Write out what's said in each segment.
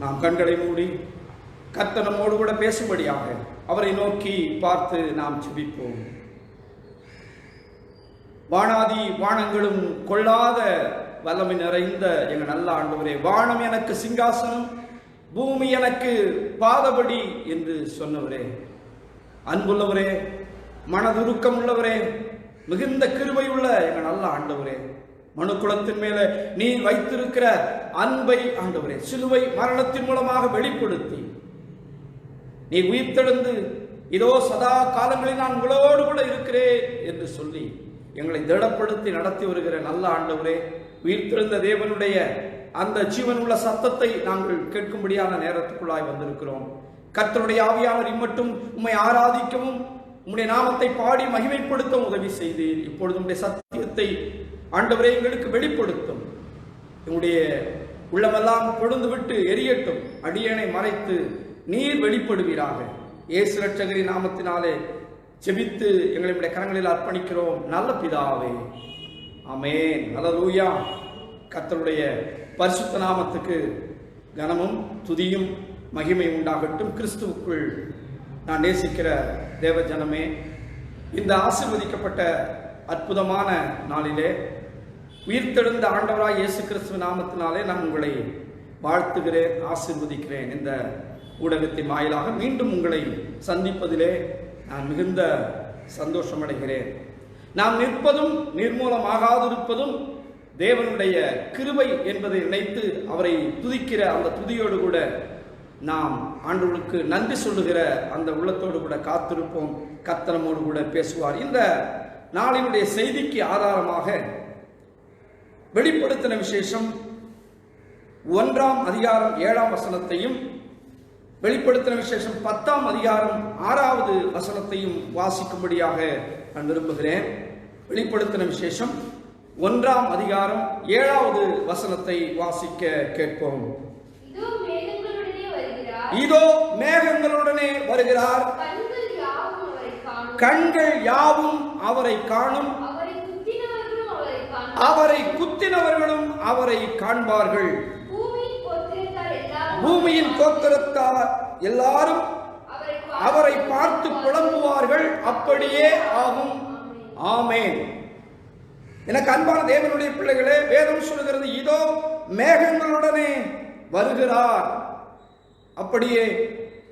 நாம் கண்களை மூடி கர்த்தர் நம்மோடு கூட பேசும்படியாக அவரை நோக்கி பார்த்து நாம் ஜெபிப்போம். வானாதி வானங்களும் கொள்ளாத வல்லமை நிறைந்த எங்கள் நல்ல ஆண்டவரே, வானம் எனக்கு சிங்காசனம், பூமி எனக்கு பாதபடி என்று சொன்னவரே, அன்புள்ளவரே, மனதுருக்கம் உள்ளவரே, மிகுந்த கிருபை உள்ள எங்கள் நல்ல ஆண்டவரே, மனுக்குலத்தின் மேல நீ வைத்திருக்கிற அன்பை ஆண்டவரே சிலுவை மரணத்தின் மூலமாக வெளிப்படுத்தி நீ உயிர்த்தெழுந்து இதோ சதா காலங்களில் நான் உங்களோடு கூட இருக்கிறேன் என்று சொல்லி எங்களை திடப்படுத்தி நடத்தி வருகிற நல்ல ஆண்டவரே, உயிர்த்தெழுந்த தேவனுடைய அந்த ஜீவன் உள்ள சத்தத்தை நாங்கள் கேட்கும்படியான நேரத்துக்குள்ளாய் வந்திருக்கிறோம். கர்த்தருடைய ஆவியானவர் இம்மட்டும் உம்மை ஆராதிக்கவும் உம்முடைய நாமத்தை பாடி மகிமைப்படுத்த உதவி செய்தீர். இப்பொழுது உம்முடைய சத்தியத்தை ஆண்டவரே எங்களுக்கு வெளிப்படுத்தும். எங்களுடைய உள்ளமெல்லாம் கொழுந்து விட்டு எரியட்டும். அடியேனை மறைத்து நீர் வெளிப்படுவீராக. இயேசு இரட்சகரின் நாமத்தினாலே ஜெபித்து எங்களுடைய கரங்களில் அர்ப்பணிக்கிறோம் நல்ல பிதாவே, ஆமென். அல்லேலூயா. கர்த்தருடைய பரிசுத்த நாமத்துக்கு கனமும் துதியும் மகிமை உண்டாகட்டும். கிறிஸ்துவுக்குள் நான் நேசிக்கிற தேவ ஜனமே, இந்த ஆசீர்வதிக்கப்பட்ட அற்புதமான நாளிலே உயிர்த்தெழுந்த ஆண்டவராய் இயேசு கிறிஸ்துவ நாமத்தினாலே நான் உங்களை வாழ்த்துகிறேன், ஆசீர்வதிக்கிறேன். இந்த ஊடகத்தின் வாயிலாக மீண்டும் உங்களை சந்திப்பதிலே நான் மிகுந்த சந்தோஷம் அடைகிறேன். நாம் நிற்பதும் நிர்மூலமாகாதிருப்பதும் தேவனுடைய கிருபை என்பதை நினைத்து அவரை துதிக்கிற அந்த துதியோடு கூட நாம் ஆண்டவருக்கு நன்றி சொல்லுகிற அந்த உள்ளத்தோடு கூட காத்திருப்போம். கர்த்தரோடு கூட பேசுவார். இந்த நாளினுடைய செய்திக்கு ஆதாரமாக வெளிப்படுத்தின விசேஷம் 1ஆம் அதிகாரம் 7ஆம் வசனத்தையும் வெளிப்படுத்தின விசேஷம் 10ஆம் அதிகாரம் 6வது வசனத்தையும் வாசிக்கும்படியாக நான் விரும்புகிறேன். வெளிப்படுத்தின விசேஷம் 1ஆம் அதிகாரம் 7வது வசனத்தை வாசிக்க கேட்போம். இதோ மேகங்களுடனே வருகிறார், கண்கள் யாவும் அவரை காணும், அவரை குத்தினவர்களும் அவரை காண்பார்கள், பூமியின் கோத்திரத்தார் எல்லாரும் அவரை பார்த்து புலம்புவார்கள். அப்படியே ஆகும். ஆமென். எனக்கு அன்பான தேவனுடைய பிள்ளைகளே, வேதம் சொல்கிறது இதோ மேகங்களுடனே வருகிறார். அப்படியே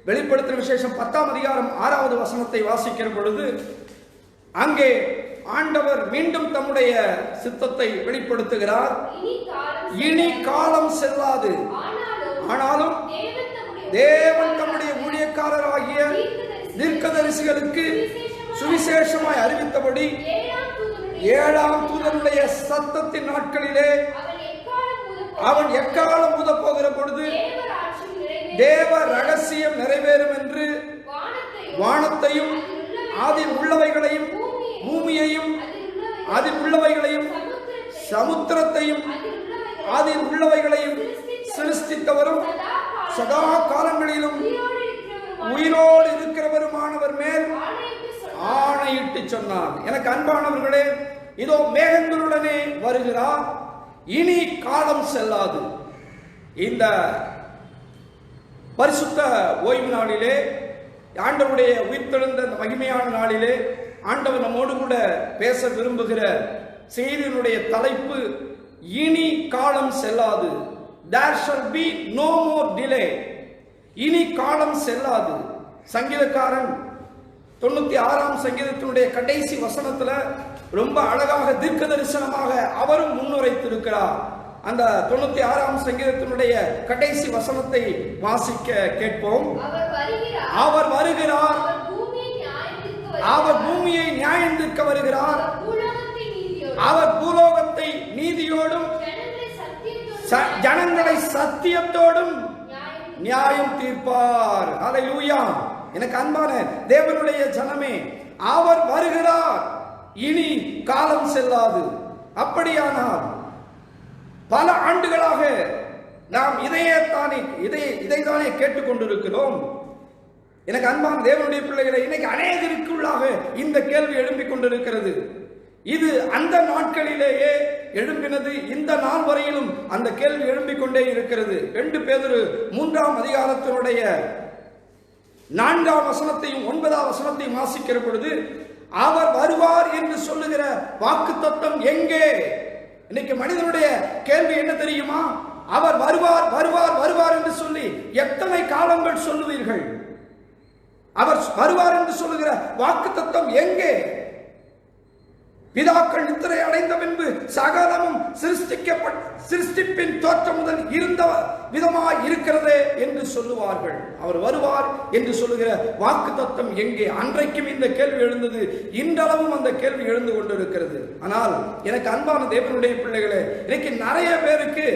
வெளிப்படுத்தின விசேஷம் 10ஆம் அதிகாரம் 6வது வசனத்தை வாசிக்கிற பொழுது அங்கே ஆண்டவர் மீண்டும் தம்முடைய சித்தத்தை வெளிப்படுத்துகிறார். இனி காலம் செல்லாது, ஆனாலும் தேவன் தம்முடைய ஊழியக்காரராகிய தீர்க்கதரிசிகளுக்கு சுவிசேஷமாய் அறிவித்தபடி 7ஆம் தூதனுடைய சத்தத்தின் நாட்களிலே அவன் எக்காலம் ஊத போகிற பொழுது தேவ ரகசியம் நிறைவேறும் என்று வானத்தையும் அதில் உள்ளவைகளையும் பூமியையும் அதில் உள்ளவைகளையும் சமுத்திரத்தையும் அதில் உள்ளவைகளையும் சிருஷ்டித்தவரும் சதா காலங்களிலும் உயிரோடு இருக்கிறவருமானவர் மேல் ஆணையிட்டு சொன்னார். எனக்கு அன்பானவர்களே, இதோ மேகங்களுடனே வருகிறார், இனி காலம் செல்லாது. இந்த பரிசுத்த ஓய்வு நாளிலே, ஆண்டவருடைய உயிர்த்தெழுந்த மகிமையான நாளிலே ஆண்டவர் நம்மோடு கூட பேச விரும்புகிற செய்தியினுடைய தலைப்பு இனி காலம் செல்லாது. There shall be no more delay. இனி காலம் செல்லாது. சங்கீதக்காரன் 96ஆம் சங்கீதத்தினுடைய கடைசி வசனத்துல ரொம்ப அழகாக தீர்க்க தரிசனமாக அவரும் முன்னுரைத்திருக்கிறார். அந்த 96ஆம் சங்கீதத்தினுடைய கடைசி வசனத்தை வாசிக்க கேட்போம். அவர் வருகிறார், அவர் பூமியை நியாயந்திருக்க வருகிறார், அவர் பூலோகத்தை நீதியோடும் ஜனங்களை சத்தியத்தோடும் நியாயம் தீர்ப்பார். அல்லேலூயா. எனக்கு அன்பான தேவனுடைய ஜனமே, அவர் வருகிறார், இனி காலம் செல்லாது. அப்படியானால் பல ஆண்டுகளாக நாம் இதைத்தானே கேட்டுக்கொண்டிருக்கிறோம். எனக்கு அன்பான தேவனுடைய பிள்ளைகளை, இன்னைக்கு அநேகருக்குள்ளாக இந்த கேள்வி எழும்பிக் கொண்டிருக்கிறது. இது அந்த நாட்களிலேயே எழும்பினது. இந்த நாள் வரையிலும் அந்த கேள்வி எழும்பிக் கொண்டே இருக்கிறது. 2 பேதுரு 3ஆம் அதிகாரத்தினுடைய 4ஆம் வசனத்தையும் 9ஆம் வசனத்தையும் வாசிக்கிற பொழுது, அவர் வருவார் என்று சொல்லுகிற வாக்குத்தத்தம் எங்கே? இன்னைக்கு மனிதனுடைய கேள்வி என்ன தெரியுமா? அவர் வருவார் வருவார் வருவார் என்று சொல்லி எத்தனை காலங்கள் சொல்லுவீர்கள்? அவர் வருவார் என்று சொல்லுகிற வாக்குத்தத்தம் எங்கே? பிதாக்கள் நித்திரை அடைந்த பின்பு சகலமும் சிருஷ்டிப்பின் தோற்றம் முதல் இருந்த விதமாய் இருக்கிறதே என்று சொல்லுவார்கள். அவர் வருவார் என்று சொல்லுகிற வாக்குத்தத்தம் எங்கே? அன்றைக்கும் இந்த கேள்வி எழுந்தது, இன்றளவும் அந்த கேள்வி எழுந்து கொண்டிருக்கிறது. ஆனால் எனக்கு அன்பான தேவனுடைய பிள்ளைகளே, இன்னைக்கு நிறைய பேருக்கு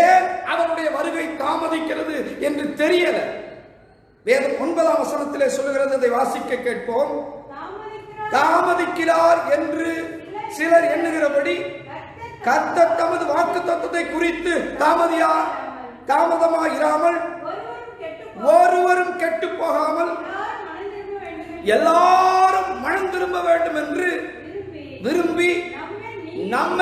ஏன் அவருடைய வருகை தாமதிக்கிறது என்று தெரியல. வேதம் 9ஆம் வசனத்திலே சொல்லுகிறது, அதை வாசிக்க கேட்போம். தாமதிக்கிறார் என்று சிலர் எண்ணுகிறபடி கர்த்தர் தமது வாக்குத்தத்தத்தை குறித்து தாமதமாயிராமல் ஒருவரும் கெட்டு போகாமல் எல்லாரும் மனம் திரும்ப வேண்டும் என்று விரும்பி நம்ம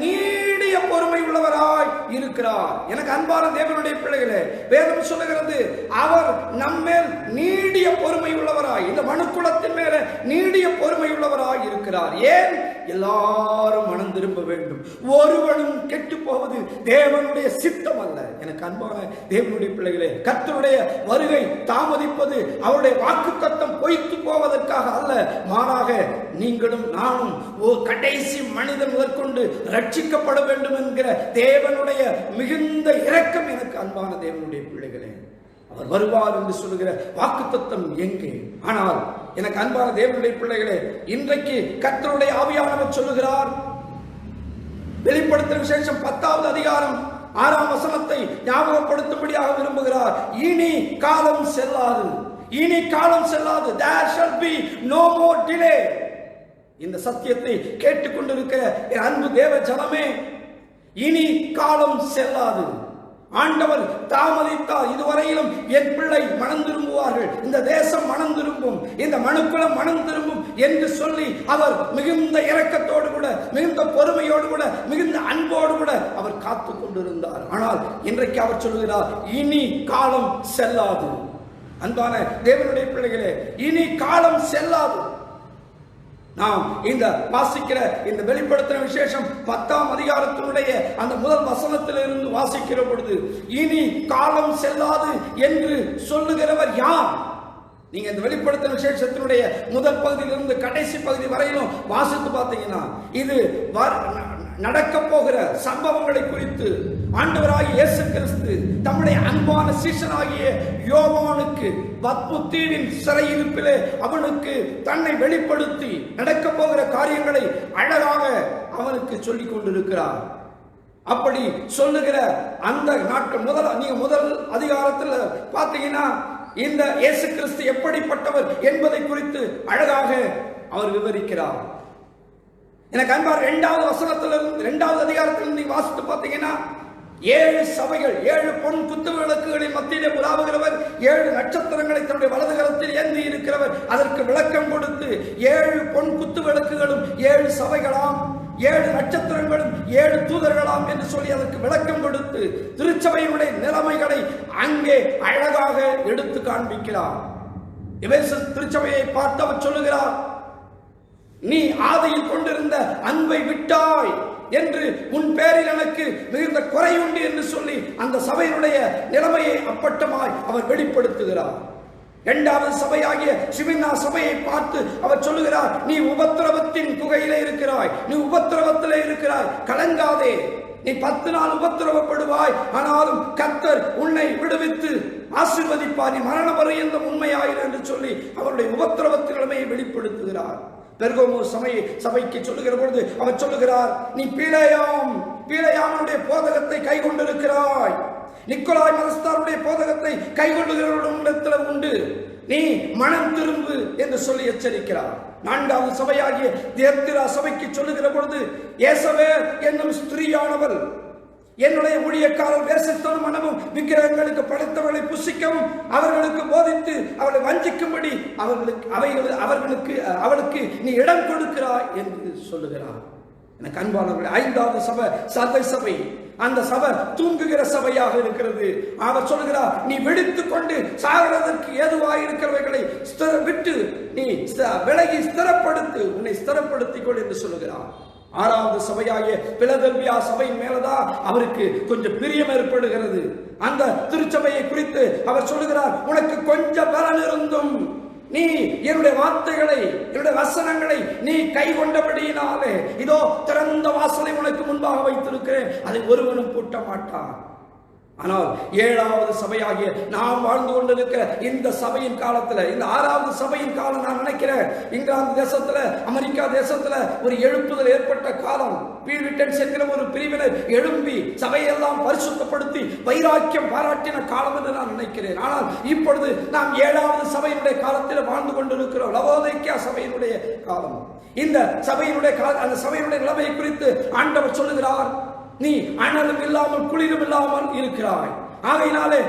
நீடிய பொறுமை உள்ளவராய் இருக்கிறார். எனக்கு அன்பான தேவனுடைய பிள்ளைகளே, வேதம் சொல்லுகிறது, அவர் நம்மேல் நீடிய பொறுமை உள்ளவராய், இந்த மனுக்குலத்தின் மேல நீடிய பொறுமை உள்ளவராய் இருக்கிறார். ஏன்? எல்லாரும் மனம் திரும்ப வேண்டும், ஒருவனும் கெட்டு போவது தேவனுடைய சித்தம் அல்ல. எனக்கு அன்பான தேவனுடைய பிள்ளைகளே, கர்த்தருடைய வருகை தாமதிப்பது அவருடைய வாக்குத்தத்தம் பொய்த்து போவதற்காக அல்ல, மாறாக நீங்களும் நானும் கடைசி மனிதன் முதற்கொண்டு ரட்சிக்கப்பட வேண்டும் என்கிற தேவனுடைய மிகுந்த இரக்கம். எனக்கு அன்பான தேவனுடைய பிள்ளைகளே, அவர் வருவார் என்று சொல்லுகிற வாக்குத்தத்தம் எங்கே? ஆனால் எனக்கு அன்பான தேவனுடைய பிள்ளைகளே, இன்றைக்கு கர்த்தருடைய ஆவியானவர் சொல்லுகிறார், வெளிப்படுத்தின விசேஷம் 10வது அதிகாரம் 6ஆம் வசனத்தை ஞாபகப்படுத்தும்படியாக விரும்புகிறார். இனி காலம் செல்லாது, இனி காலம் செல்லாது. There shall be no more delay. இந்த சத்தியத்தை கேட்டுக்கொண்டிருக்கிற என் அன்பு தேவ ஜனமே, இனி காலம் செல்லாது. ஆண்டவர் தாமதித்தார். இதுவரையிலும் என் பிள்ளை மனம் திரும்புவார்கள், இந்த தேசம் மனம் திரும்பும், இந்த மனுக்குலம் மனம் திரும்பும் என்று சொல்லி அவர் மிகுந்த இரக்கத்தோடு கூட, மிகுந்த பொறுமையோடு கூட, மிகுந்த அன்போடு கூட அவர் காத்து கொண்டிருந்தார். ஆனால் இன்றைக்கு அவர் சொல்கிறார், இனி காலம் செல்லாது. அன்பான தேவனுடைய பிள்ளைகளே, இனி காலம் செல்லாது. நாம் இந்த வாசிக்கிற இந்த வெளிப்படுத்தின விசேஷம் 10ஆம் அதிகாரத்தினுடைய அந்த முதல் வசனத்திலிருந்து வாசிக்கிற பொழுது, இனி காலம் செல்லாது என்று சொல்லுகிறவர் யார்? நீங்க இந்த வெளிப்படுத்தின விசேஷத்தினுடைய முதல் பகுதியிலிருந்து கடைசி பகுதி வரையிலும் வாசித்து பார்த்தீங்கன்னா, இது நடக்க போகிற சம்பவங்களை குறித்து ஆண்டவராகிய இயேசு கிறிஸ்து தம்முடைய அன்பான சீஷனாகிய யோவானுக்கு பத்மு தீவின் சிறையிருப்பிலே அவனுக்கு தன்னை வெளிப்படுத்தி நடக்க போகிற காரியங்களை அழகாக அவனுக்கு சொல்லிக் கொண்டிருக்கிறார். அப்படி சொல்லுகிற அந்த நாட்கள் முதல் அதிகாரத்தில் பார்த்தீங்கன்னா, இந்த இயேசு கிறிஸ்து எப்படிப்பட்டவர் என்பதை குறித்து அழகாக அவர் விவரிக்கிறார். எனக்கு அன்பார் 2வது வசனத்திலிருந்து 2வது அதிகாரத்திலிருந்து நீங்க வாசித்து பார்த்தீங்கன்னா, 7 சபைகள், 7 பொன் குத்து விளக்குகளின் மத்தியிலே உலாவுகிறவர், 7 நட்சத்திரங்களை தன்னுடைய வலது கரத்தில் ஏந்தி இருக்கிறவர், அதற்கு விளக்கம் கொடுத்து 7 பொன் குத்து விளக்குகளும் 7 சபைகளாம், 7 நட்சத்திரங்களும் 7 தூதர்களாம் என்று சொல்லி அதற்கு விளக்கம் கொடுத்து திருச்சபையினுடைய நிலைமைகளை அங்கே அழகாக எடுத்து காண்பிக்கிறார். எபேசு திருச்சபையை பார்த்து அவர் சொல்லுகிறார், நீ ஆதியில் கொண்டிருந்த அன்பை விட்டாய் என்று உன் பேரில் எனக்கு மிகுந்த குறை உண்டு என்று சொல்லி அந்த சபையினுடைய நிலைமையை அப்பட்டமாய் அவர் வெளிப்படுத்துகிறார். 2வது சபையாகிய சிமினா சபையை பார்த்து அவர் சொல்லுகிறார், நீ உபத்திரவத்தின் குகையிலே இருக்கிறாய், நீ உபத்திரவத்திலே இருக்கிறாய், கலங்காதே, நீ 10 நாள் உபத்திரவப்படுவாய், ஆனாலும் கர்த்தர் உன்னை விடுவித்து ஆசீர்வதிப்பார், நீ மரண பரியந்தம் உண்மையாயிரு என்று சொல்லி அவருடைய உபத்திரவத்தின் நிலைமையை வெளிப்படுத்துகிறார். பெர்கமு சபைக்கு சொல்லுகிற பொழுது அவர் சொல்லுகிறார், நீ பீலேயாமுடைய போதகத்தை கை கொண்டிருக்கிறாய், நிக்கோலாய் மதஸ்தாருடைய போதகத்தை கை கொள்ளுகிறவர்களிடத்தில் உண்டு, நீ மனம் திரும்பு என்று சொல்லி எச்சரிக்கிறார். 4வது சபையாகிய தியத்திரா சபைக்கு சொல்லுகிற பொழுது, ஏசவேல் என்னும் ஸ்திரீயானவள் என்னுடைய ஊழியக்காரர் வேசித்தனம் மனமும் விக்கிரகங்களுக்கு படைத்தவர்களை புசிக்கவும் அவர்களுக்கு போதித்து அவர்களை வஞ்சிக்கும்படி அவளுக்கு நீ இடம் கொடுக்கிறாய் என்று சொல்லுகிறார். எனக்கு அன்பானவர்களே, 5வது சபை சர்தை சபை. அந்த சபை தூங்குகிற சபையாக இருக்கிறது. அவர் சொல்கிறார், நீ விழித்துக் கொண்டு சாகிறதற்கு ஏதுவாக இருக்கிறவைகளை விட்டு நீ விலகி ஸ்திரப்படுத்து, உன்னை ஸ்திரப்படுத்திக் கொள் என்று சொல்லுகிறார். 6வது சபையாகிய பிலதெல்பியா சபையின் மேலதான் அவருக்கு கொஞ்சம் பிரியம் ஏற்படுகிறது. அந்த திருச்சபையை குறித்து அவர் சொல்லுகிறார், உனக்கு கொஞ்சம் பலன் இருந்தும் நீ என்னுடைய வார்த்தைகளை, என்னுடைய வசனங்களை நீ கை கொண்டபடியினாலே இதோ திறந்த வாசலை உனக்கு முன்பாக வைத்திருக்கிறேன், அதை ஒருவனும் பூட்ட மாட்டான். ஆனால் 7வது சபையாகிய நாம் வாழ்ந்து கொண்டிருக்கிற இந்த சபையின் காலத்துல, இந்த 6வது சபையின் காலம், நான் நினைக்கிறேன் இங்கிலாந்து தேசத்துல, அமெரிக்கா தேசத்துல ஒரு எழுப்புதல் ஏற்பட்ட காலம். பீரிட்டன்ஸ் என்கிற ஒரு பிரிவினர் எழும்பி சபையெல்லாம் பரிசுத்தப்படுத்தி வைராக்கியம் பாராட்டின காலம் என்று நான் நினைக்கிறேன். ஆனால் இப்பொழுது நாம் 7வது சபையினுடைய காலத்தில் வாழ்ந்து கொண்டிருக்கிறோம், லவோதிக்கேயா சபையினுடைய காலம். இந்த சபையினுடைய அந்த சபையினுடைய நிலைமை குறித்து ஆண்டவர் சொல்லுகிறார், நீ அனலும் இல்லாமல் குளிரும் இல்லாமல் இருக்கிறாய், ஆகையினாலே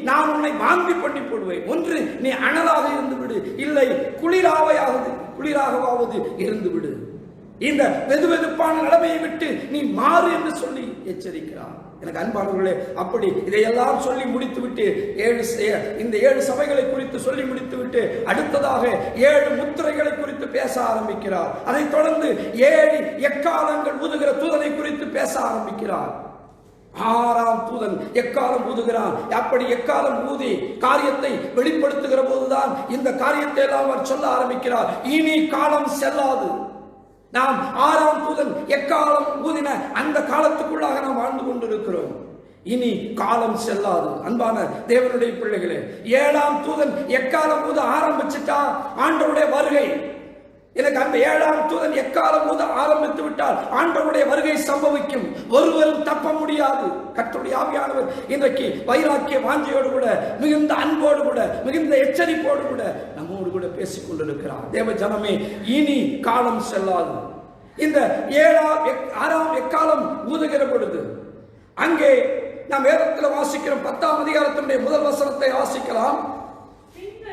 நான் உன்னை வாங்கி பண்ணி போடுவேன். ஒன்று நீ அனலாக இருந்து விடு, இல்லை குளிராகவாவது இருந்து விடு. இந்த வெதுவெதுப்பான நிலைமையை விட்டு நீ மாறு என்று சொல்லி எச்சரிக்கிறார். எனக்கு அன்பானவர்களே, அப்படி இதையெல்லாம் சொல்லி முடித்து விட்டு இந்த 7 சபைகளை குறித்து சொல்லி முடித்து விட்டு அடுத்ததாக 7 முத்திரைகளை குறித்து பேச ஆரம்பிக்கிறார். அதைத் தொடர்ந்து 7 எக்காலங்கள் ஊதுகிற தூதனை குறித்து பேச ஆரம்பிக்கிறார். 6ஆம் தூதன் எக்காலம் ஊதுகிறான். அப்படி எக்காலம் ஊதி காரியத்தை வெளிப்படுத்துகிற போதுதான் இந்த காரியத்தை எல்லாம் அவர் சொல்ல ஆரம்பிக்கிறார். இனி காலம் செல்லாது. நாம் 6ஆம் தூதன் எக்காலம் ஊதின அந்த காலத்துக்குள்ளாக நாம் வாழ்ந்து கொண்டிருக்கிறோம். இனி காலம் செல்லாது. அன்பான தேவனுடைய பிள்ளைகளே, 7ஆம் தூதன் எக்காலம் ஊத ஆரம்பிச்சுட்டா ஆண்டவருடைய வருகை, எனக்கு அந்த 7ஆம் தூதன் எக்காலம் ஊத ஆரம்பித்து விட்டால் ஆண்டவருடைய வருகை சம்பவிக்கும். ஒருவரும் தப்ப முடியாது. கர்த்தருடைய ஆவியானவர் இன்றைக்கு வைராக்கிய வாஞ்சையோடு கூட, மிகுந்த அன்போடு கூட, மிகுந்த எச்சரிப்போடு கூட நம்மோடு கூட பேசிக் கொண்டிருக்கிறார். தேவ ஜனமே, இனி காலம் செல்லாது. இந்த 6ஆம் எக்காலம் ஊதுகிற பொழுது அங்கே நாம் வேதத்தில் வாசிக்கிறோம். 10ஆம் அதிகாரத்தினுடைய முதல் வசனத்தை வாசிக்கலாம்.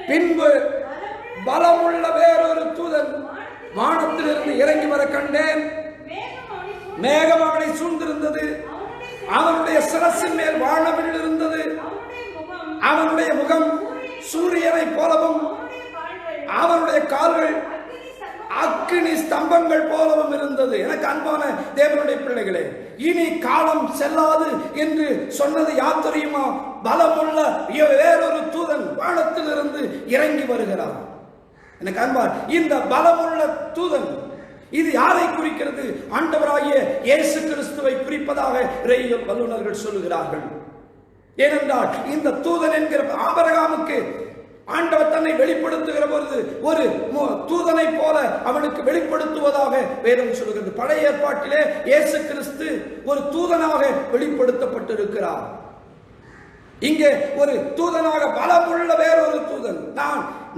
பின்பு பலமுள்ள வேறொரு தூதன் வானத்திலிருந்து இறங்கி வர கண்டேன். மேகம் அவனை சூழ்ந்திருந்தது. அவனுடைய சிரசின் மேல் வானவில் இருந்தது. அவனுடைய முகம் சூரியனை போலவும், அவனுடைய கால்கள் அக்கினி ஸ்தம்பங்கள் போலவும் இருந்தது. எனக்கு அன்பான தேவனுடைய பிள்ளைகளே, இனி காலம் செல்லாது என்று சொன்னது யார் தெரியுமா? பலமுள்ள வேறொரு தூதன் வானத்திலிருந்து இறங்கி வருகிறார். எனக்கு அன்பார், இந்த பலமுள்ள தூதன் இது யாரை குறிக்கிறது? ஆண்டவராகிய இயேசு கிறிஸ்துவை குறிப்பதாக இறையியல் வல்லுநர்கள் சொல்லுகிறார்கள். ஏனென்றால் இந்த தூதன் என்கிற ஆபிரகாமுக்கு ஆண்டவர் தன்னை வெளிப்படுத்துகிற பொழுது ஒரு தூதனை போல அவனுக்கு வெளிப்படுத்துவதாக வேதம் சொல்கிறது. பழைய ஏற்பாட்டிலே இயேசு கிறிஸ்து ஒரு தூதனாக வெளிப்படுத்தப்பட்டிருக்கிறார். இங்கே ஒரு தூதனாக பலமுள்ள வேறொரு தூதன்.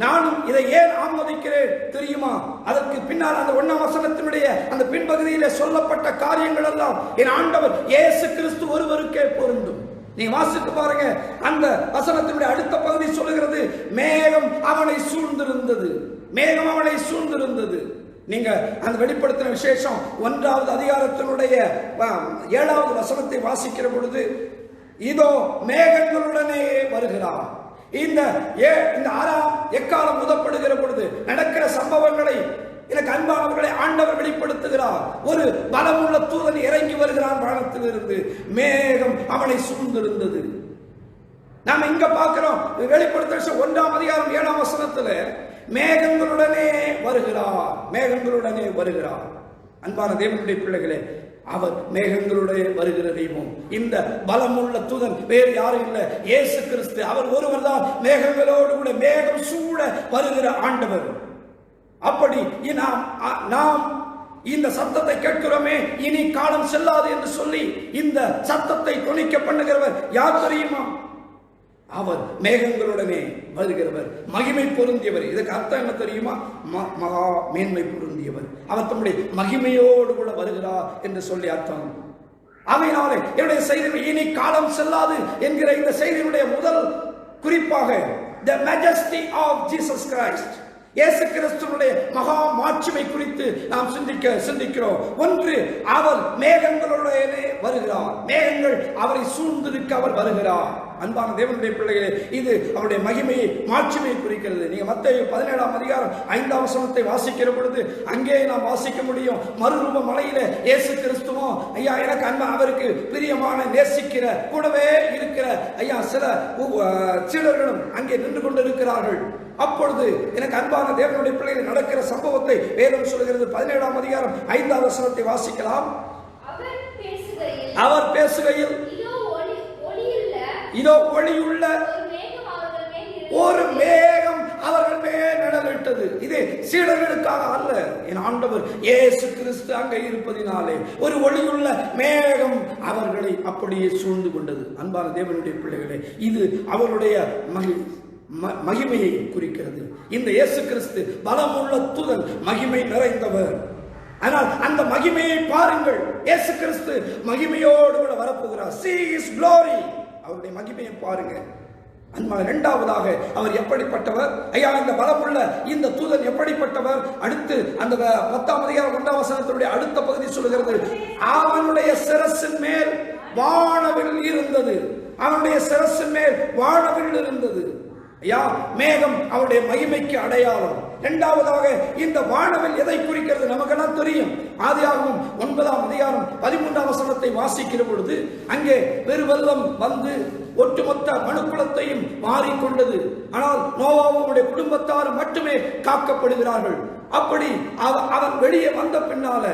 நானும் இதை ஏன் ஆமோதிக்கிறேன் தெரியுமா? அதற்கு பின்னால் அந்த 1ஆம் வசனத்தினுடைய அந்த பின்பகுதியிலே சொல்லப்பட்ட காரியங்கள் எல்லாம் என் ஆண்டவர் இயேசு கிறிஸ்து ஒருவருக்கே பொருந்தும். நீங்க வாசித்து பாருங்க, அந்த வசனத்தினுடைய அடுத்த பகுதி சொல்லுகிறது, மேகம் அவனை சூழ்ந்திருந்தது. மேகம் அவனை சூழ்ந்திருந்தது. நீங்க அந்த வெளிப்படுத்தின விசேஷம் 1ஆவது அதிகாரத்தினுடைய 7வது வசனத்தை வாசிக்கிற பொழுது, இதோ மேகங்களுடனே வருகிறார். இந்த 6ஆம் எக்காலம் ஊதப்படுகிற பொழுது நடக்கிற சம்பவங்களை எனக்கு அன்பானவர்களை ஆண்டவர் வெளிப்படுத்துகிறார். ஒரு பலமுள்ள தூதன் இறங்கி வருகிறான் வானத்திலிருந்து. மேகம் அவனை சூழ்ந்திருந்தது. நாம இங்க பார்க்கிறோம், வெளிப்படுத்த 1ஆம் அதிகாரம் 7ஆம் வசனத்துல மேகங்களுடனே வருகிறார். மேகங்களுடனே வருகிறார். அன்பான தேவனுடைய பிள்ளைகளே, அவர் மேகங்களுடைய வருகிற தெய்வம். இந்த பலமுள்ள தூதன் வேறு யாரும் இல்லை, இயேசு கிறிஸ்து. அவர் ஒருவர் தான் மேகங்களோடு கூட மேகம் சூழ வருகிற ஆண்டவர். அப்படி நாம் இந்த சத்தத்தை கேட்கிறோமே, இனி காலம் செல்லாது என்று சொல்லி இந்த சத்தத்தை தொனிக்க பண்ணுகிறவர் யார் தெரியுமா? அவர் மேகங்களுடனே வருகிறவர், மகிமை பொருந்தியவர். இதுக்கு அர்த்தம் என்ன தெரியுமா? மகா மேன்மை பொருந்தியவர். அவர் தம்முடைய மகிமையோடு கூட வருகிறார் என்று சொல்லி அர்த்தம். ஆகையினாலே என்னுடைய செய்திகள் இனி காலம் செல்லாது என்கிற இந்த செய்தியினுடைய முதல் குறிப்பாக the majesty of Jesus Christ, இயேசு கிறிஸ்துவினுடைய மகா மாட்சிமை குறித்து நாம் சிந்திக்கிறோம். ஒன்று, அவர் மேகங்களுடைய வருகிறார். மேகங்கள் அவரை சூழ்ந்திருக்க அவர் வருகிறார். அன்பான தேவனுடைய பிள்ளைகளே, இது அவருடைய மகிமையை மாட்சிமையை குறிக்கிறது. நீங்க மத்தேயு 17ஆம் அதிகாரம் 5ஆம் வசனத்தை வாசிக்கிற பொழுது அங்கே நாம் வாசிக்க முடியும். மறுரூப மலையில இயேசு கிறிஸ்துவும் ஐயா எனக்கு அன்பா அவருக்கு பிரியமான நேசிக்கிற கூடவே இருக்கிற ஐயா சில சீடர்களும் அங்கே நின்று கொண்டிருக்கிறார்கள். அப்பொழுது எனக்கு அன்பான தேவனுடைய பிள்ளைகள் நடக்கிற சம்பவத்தை வேதம் சொல்கிறது. 17ஆம் அதிகாரம் 5ஆம் வசனத்தை வாசிக்கலாம். அவர் பேசுகையில் இதோ ஒளியுள்ள ஒரு மேகம் அவர்கள் மேல் நிழலிட்டது. இது சீடர்களுக்காக அல்ல, என் ஆண்டவர் இயேசு கிறிஸ்து அங்கே இருப்பதினாலே ஒரு ஒளியுள்ள மேகம் அவர்களை அப்படியே சூழ்ந்து கொண்டது. அன்பான தேவனுடைய பிள்ளைகளே, இது அவருடைய மகிமையை குறிக்கிறது. இந்த இயேசு கிறிஸ்து பலமுள்ள தூதன், மகிமை நிறைந்தவர். ஆனால் அந்த மகிமையை பாருங்கள், இயேசு கிறிஸ்து மகிமையோடு கூட வரப்போகிறார். See his glory. அவருடைய மகிமையை பாருங்க. அன்பான இரண்டாவதாக அவர் எப்படிப்பட்டவர்? ஐயா, இந்த பலமுள்ள இந்த தூதன் எப்படிப்பட்டவர்? அடுத்து அந்த 10ஆம் அதிகாரம் 1ஆம் வசனத்தினுடைய அடுத்த பகுதி சொல்லுகிறது, அவனுடைய சிரசின் மேல் வானவில் இருந்தது. அவனுடைய சிரசின் மேல் வானவில் இருந்தது. ஐயா, மேகம் அவருடைய மகிமைக்கு அடையாளம். இரண்டாவதாக இந்த வானவில் எதை குறிக்கிறது? நமக்கெல்லாம் தெரியும். ஆதியாகமம் 9ஆம் அதிகாரம் 13ஆம் வசனத்தை வாசிக்கிற பொழுது அங்கே பெருவெள்ளம் வந்து ஒட்டுமொத்த மனுக்குலத்தையும் மாறிக்கொண்டது. ஆனால் நோவாவுடைய குடும்பத்தார் மட்டுமே காக்கப்படுகிறார்கள். அப்படி அவன் வெளியே வந்த பின்னால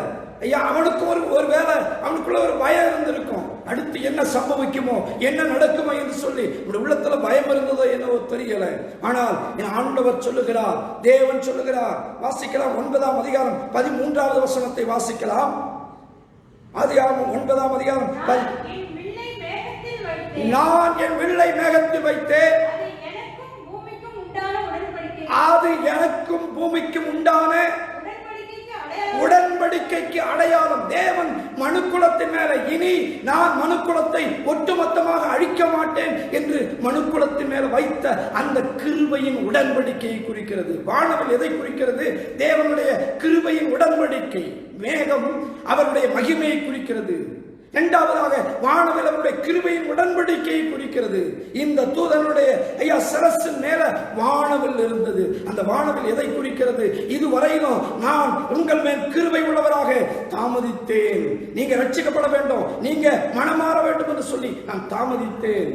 ஐயா அவனுக்கு ஒரு வேலை, அவனுக்குள்ள ஒரு பயம் இருந்திருக்கும். அடுத்து என்ன சம்பவிக்குமோ, என்ன நடக்குமோ என்று சொல்லி உள்ளத்துல பயம் இருந்ததோ என்னவோ தெரியல. ஆனால் என் ஆண்டவர் சொல்லுகிறார், தேவன் சொல்லுகிறார். வாசிக்கலாம் 9ஆம் அதிகாரம் 13ஆவது வசனத்தை வாசிக்கலாம். ஆதியாகமம் 9ஆம் அதிகாரம், நான் என் வில்லை மேகத்தில் வைத்தேன், அது எனக்கும் பூமிக்கும் உண்டான உடன்படிக்கைக்கு அடையாளம். தேவன் மனுக்குலத்தின் மேல இனி நான் மனுக்குலத்தை ஒட்டுமொத்தமாக அழிக்க மாட்டேன் என்று மனுக்குலத்தின் மேல வைத்த அந்த கிருபையின் உடன்படிக்கையை குறிக்கிறது. வானவில் எதை குறிக்கிறது? தேவனுடைய கிருபையின் உடன்படிக்கை. மேகம் அவருடைய மகிமையை குறிக்கிறது. இரண்டாவதாக வானவில் அவருடைய கிருபையின் உடன்படிக்கையை குறிக்கிறது. இந்த தூதனுடைய ஐயா சிரசின் மேல வானவில் இருந்தது. அந்த வானவில் எதை குறிக்கிறது? இதுவரையிலும் நான் உங்கள் மேல் கிருபை உள்ளவராக தாமதித்தேன். நீங்க ரட்சிக்கப்பட வேண்டும், நீங்க மனமாற வேண்டும் என்று சொல்லி நான் தாமதித்தேன்.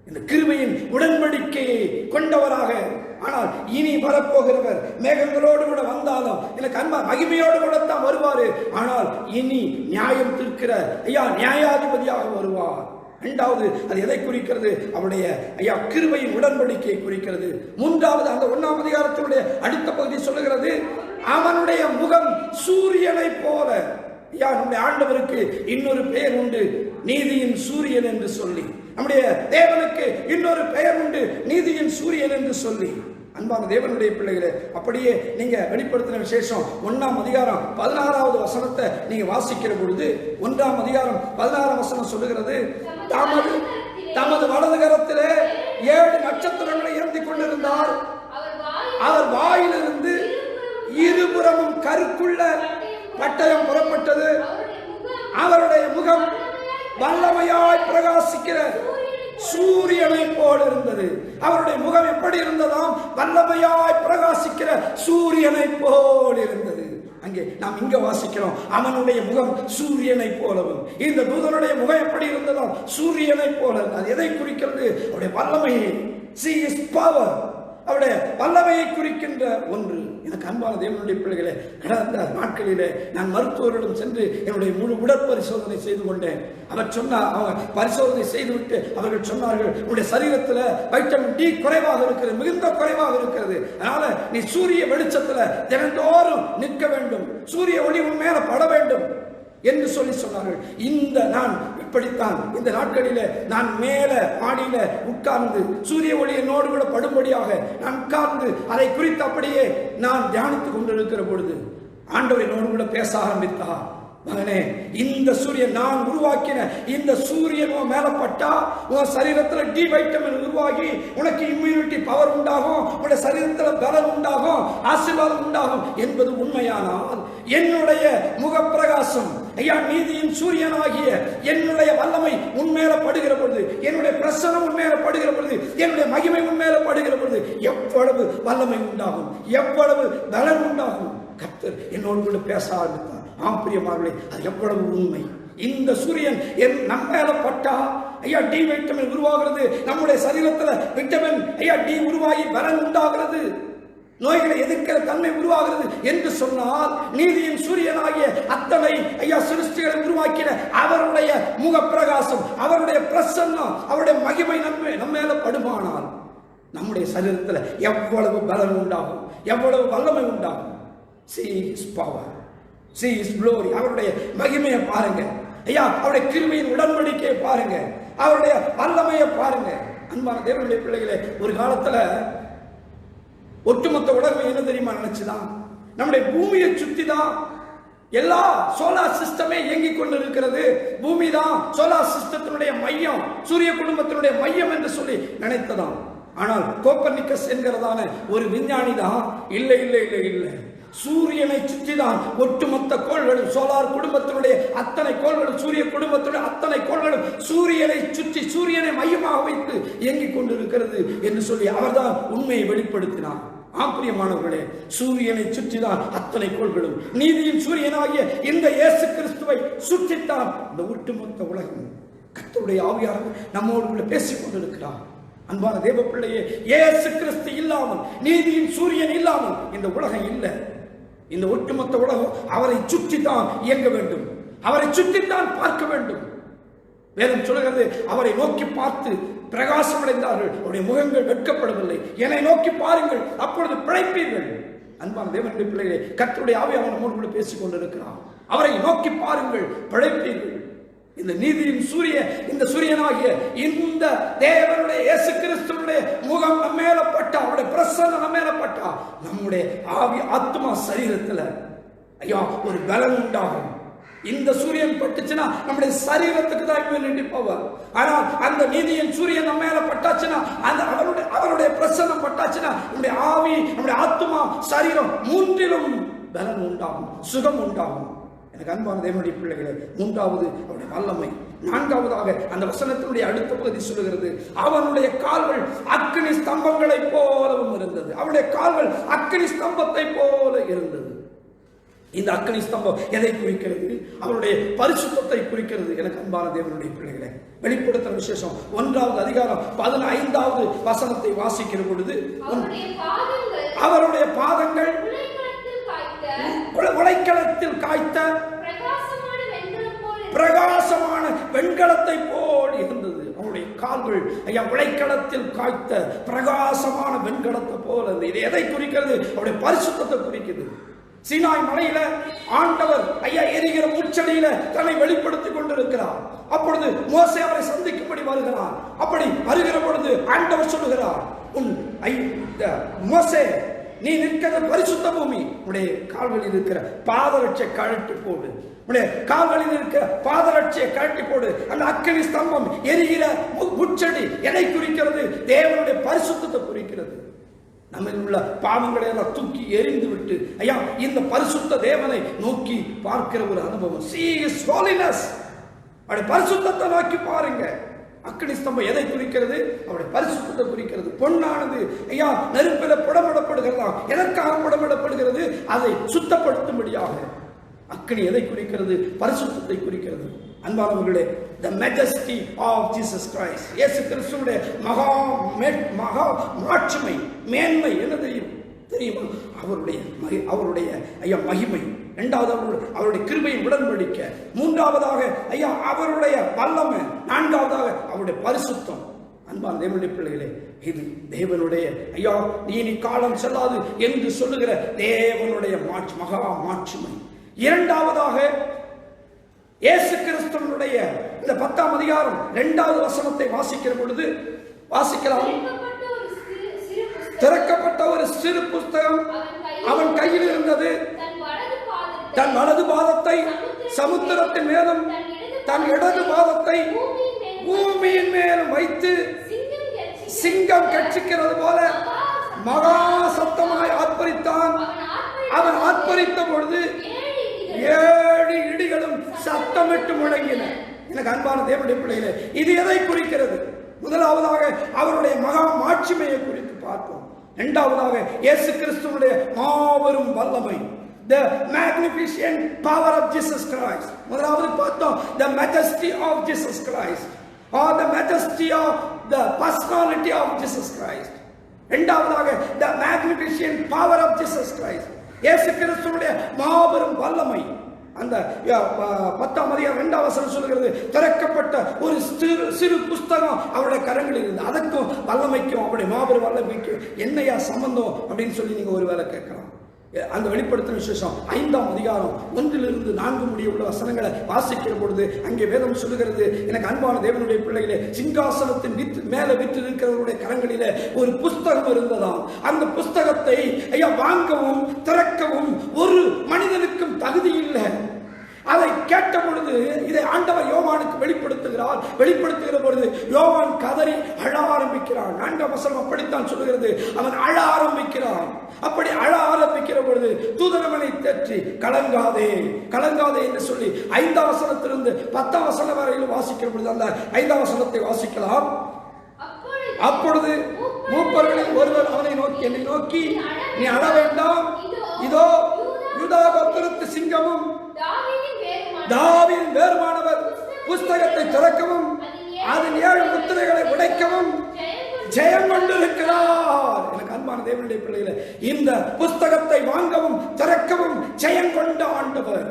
இந்த கிருபையின் உடன்படிக்கையை கொண்டவராக. ஆனால் இனி வரப்போகிறவர் மேகங்களோடு கூட வந்தாலும் எனக்கு அன்பா மகிமையோடு கூட தான் வருவாரு. ஆனால் இனி நியாயம் தீர்க்கிற ஐயா நியாயாதிபதியாக வருவார். இரண்டாவது அது எதை குறிக்கிறது? அவருடைய ஐயா கிருபையின் உடன்படிக்கையை குறிக்கிறது. மூன்றாவது அந்த 1ஆம் அதிகாரத்தினுடைய அடுத்த பகுதி சொல்லுகிறது, அவனுடைய முகம் சூரியனை போல. ஐயா, நம்முடைய ஆண்டவருக்கு இன்னொரு பெயர் உண்டு, நீதியின் சூரியன் என்று சொல்லி. நம்முடைய தேவனுக்கு இன்னொரு பெயர் உண்டு, நீதியின் சூரியன் என்று சொல்லி. அன்பான தேவனுடைய பிள்ளைகளே, அப்படியே நீங்க வெளிப்படுத்தின விசேஷம் 1ஆம் அதிகாரம் 16ஆவது வசனத்தை நீங்க வாசிக்கிற பொழுது 1ஆம் அதிகாரம் 16ஆம் வசனம் சொல்லுகிறது, தமது வலது கரத்திலே 7 நட்சத்திரங்களை ஏந்தி கொண்டிருந்தார். அவர் வாயிலிருந்து இருபுறமும் கருக்குள்ள பட்டயம் புறப்பட்டது. அவருடைய முகம் வல்லமையாய் பிரகாசிக்கிற சூரியனை போல் இருந்தது. அவருடைய முகம் எப்படி இருந்ததாம்? வல்லமையாய் பிரகாசிக்கிற சூரியனை போல் இருந்தது. அங்கே நாம் இங்க வாசிக்கிறோம், அவனுடைய முகம் சூரியனை போலவும். இந்த தூதனுடைய முகம் எப்படி இருந்ததாம்? சூரியனை போல. அது எதை குறிக்கிறது? அவருடைய வல்லமையை, see his power, அவருடைய வல்லமையை குறிக்கின்ற ஒன்று. எனக்கு அன்பான தேவனுடைய பிள்ளைகளே, கடந்த நாட்களிலே நான் மருத்துவரிடம் சென்று என்னுடைய முழு உடற்பரிசோதனை செய்து கொண்டேன். அவர் சொன்னார், அவங்க பரிசோதனை செய்துவிட்டு அவர்கள் சொன்னார்கள், உன்னுடைய சரீரத்தில் வைட்டமின் டி குறைவாக இருக்கிறது, மிகுந்த குறைவாக இருக்கிறது. அதனால நீ சூரிய வெளிச்சத்துல தினந்தோறும் நிற்க வேண்டும், சூரிய ஒளி உன் மேல பட வேண்டும் என்று சொல்லி சொன்னார்கள். நான் இப்படித்தான் இந்த நாட்களில நான் மேல மாடியில உட்கார்ந்து சூரிய ஒளி என்னோடு கூட படும்படியாக நான் உட்கார்ந்து அதை குறித்து அப்படியே நான் தியானித்துக் கொண்டிருக்கிற பொழுது ஆண்டவர் என்னோடு கூட பேச ஆரம்பித்தார். மகனே, இந்த சூரியன் நான் உருவாக்கின இந்த சூரியன் உன் மேல பட்டா உன் சரீரத்துல டி வைட்டமின் உருவாகி உனக்கு இம்யூனிட்டி பவர் உண்டாகும், உன்னுடைய சரீரத்துல பலம் உண்டாகும், ஆசீர்வாதம் உண்டாகும் என்பது உண்மையானால் என்னுடைய முகப்பிரகாசம் ஐயா நீதியின் சூரியனாகிய என்னுடைய வல்லமை உண்மையில படுகிற பொழுது, என்னுடைய பிரசனம் உண்மையில படுகிற பொழுது, என்னுடைய மகிமை உண்மையில படுகிற பொழுது எவ்வளவு வல்லமை உண்டாகும், எவ்வளவு பலம் உண்டாகும். கர்த்தர் என்னோடு கூட பேச ஆரம்பித்தார். ஆம் பிரியமானவர்களே, அது எவ்வளவு உண்மை. இந்த சூரியன் நம்ம மேல பட்டா ஐயா டி வைட்டமின் உருவாகிறது, நம்முடைய சரீரத்துல விட்டமின் ஐயா டி உருவாகி பலன் உண்டாகிறது, நோய்களை எதிர்க்கிற தன்மை உருவாகிறது என்று சொன்னால் நீதியின் சூரியனாகிய அத்தனை ஐயா சிருஷ்டிகளை உருவாக்கின அவருடைய முக பிரகாசம், அவருடைய பிரசன்னம், அவருடைய மகிமை நம்ம மேல படுமானால் நம்முடைய சரீரத்தில் எவ்வளவு பலன் உண்டாகும், எவ்வளவு வல்லமை உண்டாகும். See his power, see his glory. அவருடைய மகிமையை பாருங்க ஐயா, அவருடைய கிருபையின் உடன்படிக்கையை பாருங்க, அவருடைய வல்லமையை பாருங்க. அன்பான தேவனுடைய பிள்ளைகளே, ஒரு காலத்துல ஒட்டுமொத்த உலகம் என்ன தெரியுமா நினைச்சுதான், நம்முடைய பூமியை சுத்தி தான் எல்லா சோலார் சிஸ்டமே இயங்கிக் கொண்டு இருக்கிறது. பூமி தான் சோலார் சிஸ்டத்தினுடைய மையம், சூரிய குடும்பத்தினுடைய மையம் என்று சொல்லி நினைத்ததாம். ஆனால் கோப்பர்னிக்கஸ் என்கிறதான ஒரு விஞ்ஞானி தான் இல்லை இல்லை இல்லை இல்லை, சூரியனை சுற்றி தான் ஒட்டுமொத்த கோள்களும், சோலார் குடும்பத்தினுடைய அத்தனை கோள்களும், சூரிய குடும்பத்தினுடைய அத்தனை கோள்களும் சூரியனை சுற்றி, சூரியனை மையமாக வைத்து இயங்கிக் கொண்டிருக்கிறது என்று சொல்லி அவர்தான் உண்மையை வெளிப்படுத்தினார். ஆச்சரியமானவர்களே, சூரியனை சுற்றிதான் அத்தனை கோள்களும், நீதியின் சூரியனாகிய இந்த இயேசு கிறிஸ்துவை சுற்றித்தான் இந்த ஒட்டுமொத்த உலகம். கர்த்தருடைய ஆவியானவர் நம்மோடு பேசிக் கொண்டிருக்கிறார். அன்பான தேவ பிள்ளையே, இயேசு கிறிஸ்து இல்லாமல், நீதியின் சூரியன் இல்லாமல் இந்த உலகம் இல்லை. இந்த ஒட்டுமொத்த உலகம் அவரை சுற்றித்தான் இயங்க வேண்டும், அவரை சுற்றித்தான் பார்க்க வேண்டும். வேதம் சொல்கிறது, அவரை நோக்கி பார்த்து பிரகாசம் அடைந்தார்கள், அவருடைய முகங்கள் வெட்கப்படவில்லை. என்னை நோக்கி பாருங்கள், அப்பொழுது பிழைப்பீர்கள். அன்பான தேவனுடைய பிள்ளைகளே, கர்த்தருடைய ஆவியானவர் நம்மோடு கூட பேசிக் கொண்டிருக்கிறார். அவரை நோக்கி பாருங்கள், பிழைப்பீர்கள். இந்த நீதியின் இந்த சூரியனாகிய இந்த தேவனுடைய இயேசு கிறிஸ்துவினுடைய முகம் நம்ம மேல பட்டா, அவருடைய பிரசன்னம் நம்ம மேல பட்டா, நம்முடைய ஆவி ஆத்மா சரீரத்துல ஐயா ஒரு பலம் உண்டாகும். இந்த சூரியன் பட்டுச்சுன்னா நம்முடைய சரீரத்துக்கு தான் இம்யூனிட்டி பவர். ஆனால் அந்த நீதியின் சூரியன் நம்ம மேல பட்டாச்சுன்னா, அந்த அவருடைய பிரசன்னம் பட்டாச்சுன்னா நம்முடைய ஆவி, நம்முடைய ஆத்மா, சரீரம் மூன்றிலும் பலம் உண்டாகும், சுகம் உண்டாகும். எனக்கு அன்பான தேவனுடைய பிள்ளைகளே, மூன்றாவது அவருடைய வல்லமை. நான்காவதாக அந்த வசனத்தினுடைய அடுத்த பகுதி சொல்லுகிறது, அவனுடைய கால்கள் அக்கினி ஸ்தம்பங்களை போலவும் இருந்தது. அவருடைய கால்கள் அக்கினி ஸ்தம்பத்தை போல இருந்தது. இந்த அக்கினி ஸ்தம்பம் எதை குறிக்கிறது? அவருடைய பரிசுத்தத்தை குறிக்கிறது. எனக்கு அன்பான தேவனுடைய பிள்ளைகளே, வெளிப்படுத்துற விசேஷம் 1வது அதிகாரம் 15வது வசனத்தை வாசிக்கிற பொழுது, அவருடைய பாதங்கள் உலைக்களத்தில் காய்த்த பிரகாசமான வெண்கலத்தை போல் இருந்தது. அவருடைய கால்கள் ஐயா உலைக்களத்தில் காய்த்த பிரகாசமான வெண்கலத்தை போல இருந்தது. இது எதை குறிக்கிறது? அவருடைய பரிசுத்தத்தை குறிக்கிறது. சீனாய் மலையில ஆண்டவர் ஐயா எரிகிற முச்சடியில தன்னை வெளிப்படுத்திக் கொண்டிருக்கிறார். அப்பொழுது மோசே அவரை சந்திக்கும்படி வருகிறார். அப்படி வருகிற பொழுது ஆண்டவர் சொல்லுகிறார், மோசே, நீ நிற்கிற பரிசுத்த பூமி, உடைய கால்களில் இருக்கிற பாதரட்சை கழட்டி போடு, உடைய கால்களில் இருக்கிற பாதரட்சையை கழட்டி போடு. அந்த அக்கினி ஸ்தம்பம் எரிகிற முச்சடி எதை குறிக்கிறது? தேவனுடைய பரிசுத்தத்தை குறிக்கிறது. நம்ம உள்ள பாவங்களை எல்லாம் தூக்கி எரிந்து விட்டு ஐயா இந்த பரிசுத்த தேவனை நோக்கி பார்க்கிற ஒரு அனுபவம். See his holiness. அவருடைய பரிசுத்தத்தை நோக்கி பாருங்க. அக்கினி ஸ்தம்பம் எதை குறிக்கிறது? அவருடைய பரிசுத்தத்தை குறிக்கிறது. பொன்னானது ஐயா நெருப்பில புடமிடப்படுகிறதா? எதற்காக புடமிடப்படுகிறது? அதை சுத்தப்படுத்தும்படியாக. அக்கினி எதை குறிக்கிறது? பரிசுத்தத்தை குறிக்கிறது. அன்பானவர்களே, the majesty of Jesus Christ, இயேசு கிறிஸ்துவுடைய மகா மாட்சிமை, மேன்மை என்ன தெரியுமா? அவருடைய ஐயா மகிமை. இரண்டாவது அவருடைய கிருபையின் உடன்படிக்கை. மூன்றாவதாக ஐயா அவருடைய வல்லமை. நான்காவதாக அவருடைய பரிசுத்தம். அன்பான தேவனுடைய பிள்ளைகளே, இது தேவனுடைய ஐயா இனி காலம் செல்லாது என்று சொல்லுகிற தேவனுடைய மகா மாட்சிமை. இரண்டாவதாக இயேசு கிறிஸ்துவினுடைய இந்த 10ஆம் அதிகாரம் 2வது வசனத்தை வாசிக்கிற பொழுது வாசிக்கலாம். திறக்கப்பட்ட ஒரு சிறு புஸ்தகம் அவன் கையில் இருந்தது. தன் வலது பாதத்தை சமுத்திரத்தின் மேலும் தன் இடது பாதத்தை பூமியின் மேலும் வைத்து சிங்கம் கட்சிக்கிறது போல மகா சத்தமாய் ஆர்ப்பரித்தான். அவன் ஆர்ப்பரித்த பொழுது 7 இடிகளும் சத்தமிட்டு முழங்கின. எனக்கு அன்பான தேவனுடைய பிள்ளைகளே, இது எதை குறிக்கிறது? முதலாவதாக அவருடைய மகா மாட்சிமையை குறித்து பார்ப்போம். இரண்டாவதாக இயேசு கிறிஸ்துவுடைய மாபெரும் வல்லமை, the magnificent power of Jesus Christ. முதலாவது பார்த்தோம் the majesty of Jesus Christ or the majesty of the personality of Jesus Christ. இரண்டாவதாக the magnificent power of Jesus Christ, இயேசு கிறிஸ்துவுடைய மாபெரும் வல்லமை. அந்த 10ஆம் அதிகாரம் 2ஆம் வசனம் சொல்கிறது, திறக்கப்பட்ட ஒரு சிறு புஸ்தகம் அவருடைய கரங்களில் இருந்து. அதற்கும் வல்லமைக்கும் அவருடைய மாபெரும் வல்லமைக்கும் என்னையா சம்பந்தம் அப்படின்னு சொல்லி நீங்க ஒருவேளை கேட்கலாம். அந்த வெளிப்படுத்தின விசேஷம் 5ஆம் அதிகாரம் 1 to 4 முடிய உள்ள வசனங்களை வாசிக்கிற பொழுது அங்கே வேதம் சொல்லுகிறது, எனக்கு அன்பான தேவனுடைய பிள்ளைகளே, சிங்காசனத்தின் மேல விற்று இருக்கிறவருடைய கரங்களிலே ஒரு புஸ்தகம் இருந்ததாம். அந்த புஸ்தகத்தை வாங்கவும் திறக்கவும் ஒரு மனிதனுக்கும் தகுதி இல்லை. அதை கேட்ட பொழுது இதை ஆண்டவர் யோவானுக்கு வெளிப்படுத்துகிற பொழுது யோவான் கதறி அழ ஆரம்பிக்கிறான். 4ஆம் வசனம் அப்படித்தான் சொல்லுகிறது, அவன் அழ ஆரம்பிக்கிறான். அப்படி அழ ஆரம்பிக்கிற பொழுது தூதன் அவனை தேற்றி கலங்காதே கலங்காதே என்று சொல்லி 5ஆம் வசனத்திலிருந்து 10ஆம் வசனம் வரையிலும் வாசிக்கிற பொழுது அந்த 5ஆம் வசனத்தை வாசிக்கலாம். அப்பொழுது மூப்பர்களில் ஒருவர் அவனை நோக்கி, என்னை நோக்கி, நீ அழ வேண்டாம், இதோ யூதா கோத்திரத்து சிங்கமும் தாவீதின் வேறுமானவர் புஸ்தகத்தை திறக்கவும் அதன் 7 முத்திரைகளை உடைக்கவும் ஜெயம் கொண்டிருக்கிறார். எனக்கு அன்பான தேவனுடைய பிள்ளைகளே, இந்த புஸ்தகத்தை வாங்கவும் திறக்கவும் ஜெயம் கொண்ட ஆண்டவர்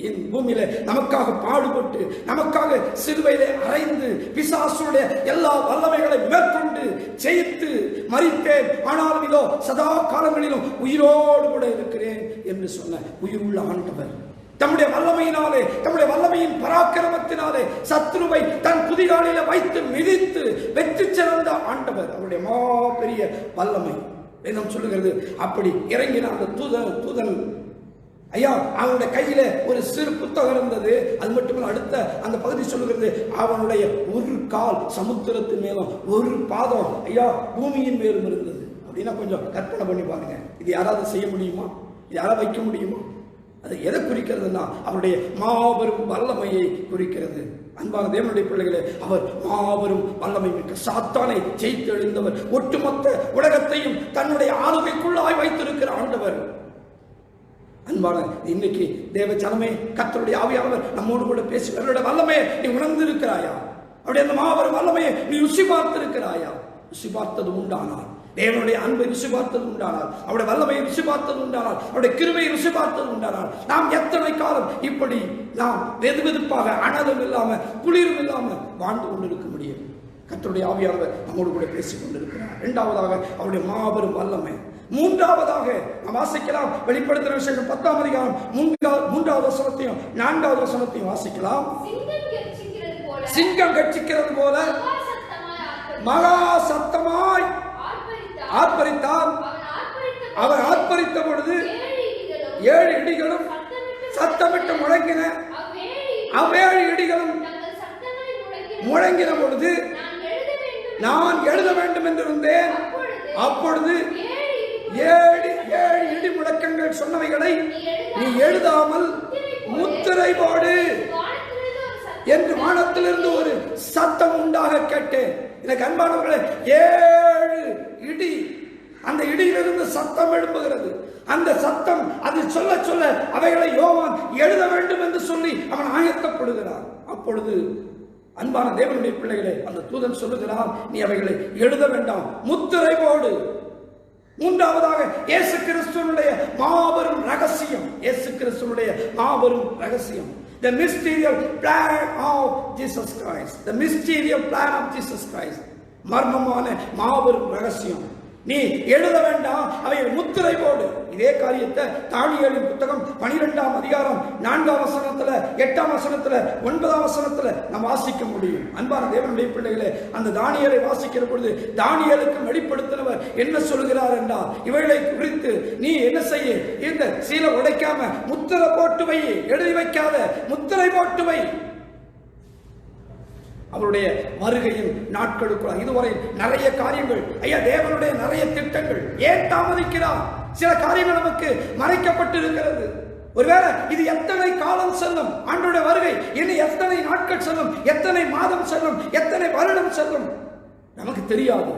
இந்த பூமியில நமக்காக பாடுபட்டு நமக்காக சிலுவையிலே அறைந்து பிசாசுடைய எல்லா வல்லமைகளை மேற்கொண்டு ஜெயித்து மரித்தேன், ஆனாலும் இதோ சதா காலங்களிலும் உயிரோடு கூட இருக்கிறேன் என்று சொன்ன உயிருள்ள ஆண்டவர் தம்முடைய வல்லமையினாலே, தம்முடைய வல்லமையின் பராக்கிரமத்தினாலே சத்ருவை தன் குதிகாலில வைத்து மிதித்து வெற்றி சிறந்த ஆண்டவர். அவருடைய மாபெரிய வல்லமை வேதம் சொல்லுகிறது. அப்படி இறங்கின அந்த தூதன் அவனுடைய கையில ஒரு சிறு புத்தகம் இருந்தது. அது மட்டுமல்ல, அடுத்த அந்த பகுதி சொல்லுகிறது, அவனுடைய ஒரு கால் சமுத்திரத்தின் மேலும் ஒரு பாதம் பூமியின் மேலும் இருந்தது. அப்படின்னா கொஞ்சம் கற்பனை பண்ணி பாருங்க, இது யாராவது செய்ய முடியுமா? இது யாராவது வைக்க முடியுமா? அது எதை குறிக்கிறதுனா அவருடைய மாபெரும் வல்லமையை குறிக்கிறது. அன்பான தேவனுடைய பிள்ளைகளே, அவர் மாபெரும் வல்லமை மிக்க சாத்தானை ஜெயித்து எழுந்தவர். ஒட்டுமொத்த உலகத்தையும் தன்னுடைய ஆளுகைக்குள்ளாய் வைத்திருக்கிற ஆண்டவர். அன்பான இன்னைக்கு தேவ ஜனமே, கர்த்தருடைய ஆவியானவர் நம்மோடு கூட பேசி அவருடைய வல்லமையை நீ உணர்ந்து இருக்கிறாயா? அவருடைய அந்த மாபெரும் வல்லமையை நீ ருசி பார்த்திருக்கிறாயா? ருசி பார்த்தது உண்டானால், தேவனுடைய அன்பை ருசி பார்த்தது உண்டானால், அவருடைய வல்லமையை ருசி பார்த்தது உண்டானால், அவருடைய கிருபையை ருசி பார்த்தது உண்டானால், நாம் எத்தனை காலம் இப்படி நாம் வெதுவெதுப்பாக அனலும் இல்லாம குளிரும் இல்லாம வாழ்ந்து கொண்டிருக்க முடியும்? கர்த்தருடைய ஆவியானவர் நம்மோடு கூட பேசிக் கொண்டிருக்கிறார். இரண்டாவதாக அவருடைய மாபெரும் வல்லமை. மூன்றாவதாக நாம் வாசிக்கலாம், வெளிப்படுத்தின விசேஷம் 10ஆம் அதிகாரம் 3வது வசனத்தையும் 4வது வசனத்தையும் வாசிக்கலாம். சிங்கம் கட்சிக்கிறது போல மகா சத்தமாய் ஆர்ப்பரித்தான். அவர் ஆர்ப்பரித்த பொழுது 7 இடிகளும் சத்தமிட்டு முழங்கின. அவ்வேழு இடிகளும் முழங்கின பொழுது நான் எழுத வேண்டும் என்று இருந்தேன். அப்பொழுது 7 இடி முழக்கங்கள் சொன்னவைகளை நீ எழுதாமல் முத்திரை போடு என்று வானத்திலிருந்து ஒரு சத்தம் உண்டாக கேட்டேன். எனக்கு அன்பானவர்களே, 7 இடி, அந்த இடியிலிருந்து சத்தம் எழுப்புகிறது. அந்த சத்தம் அது சொல்ல சொல்ல அவைகளை யோவான் எழுத வேண்டும் என்று சொல்லி அவன் ஆயத்தப்படுகிறான். அப்பொழுது அன்பான தேவனுடைய பிள்ளைகளே, அந்த தூதன் சொல்லுகிறான், நீ அவைகளை எழுத வேண்டாம், முத்திரை போடு. மூன்றாவதாக இயேசு கிறிஸ்துவினுடைய மாபெரும் ரகசியம். இயேசு கிறிஸ்துவினுடைய மாபெரும் ரகசியம், the mysterious plan of Jesus Christ. The mysterious plan of Jesus Christ. மர்மமான மாபெரும் ரகசியம். நீ எழுத வேண்டாம், அவை முத்திரை போடு. இதே காரியத்தை தானியேலின் புத்தகம் 12ஆம் அதிகாரம் 4ஆம் வசனத்துல, 8ஆம் வசனத்துல, 9ஆம் வசனத்துல நாம் வாசிக்க முடியும். அன்பான தேவனுடைய பிள்ளைகளே, அந்த தானியேலை வாசிக்கிற பொழுது தானியேலுக்கு வெளிப்படுத்தினவர் என்ன சொல்கிறார் என்றால், இவைகளை குறித்து நீ என்ன செய்ய, இந்த சீலை உடைக்காம முத்திரை போட்டு வை, எழுதி வைக்காத, முத்திரை போட்டு வை. அவருடைய வருகையின் நாட்களுக்குள் இதுவரை நிறைய காரியங்கள், ஐயா தேவனுடைய நிறைய திட்டங்கள், ஏன் தாமதிக்கிறார்? சில காரியங்கள் நமக்கு மறைக்கப்பட்டு இருக்கிறது. ஒருவேளை இது எத்தனை காலம் செல்லும், ஆண்டவருடைய வருகை இன்னும் எத்தனை நாட்கள் செல்லும், எத்தனை மாதம் செல்லும், எத்தனை வருடம் செல்லும், நமக்கு தெரியாது.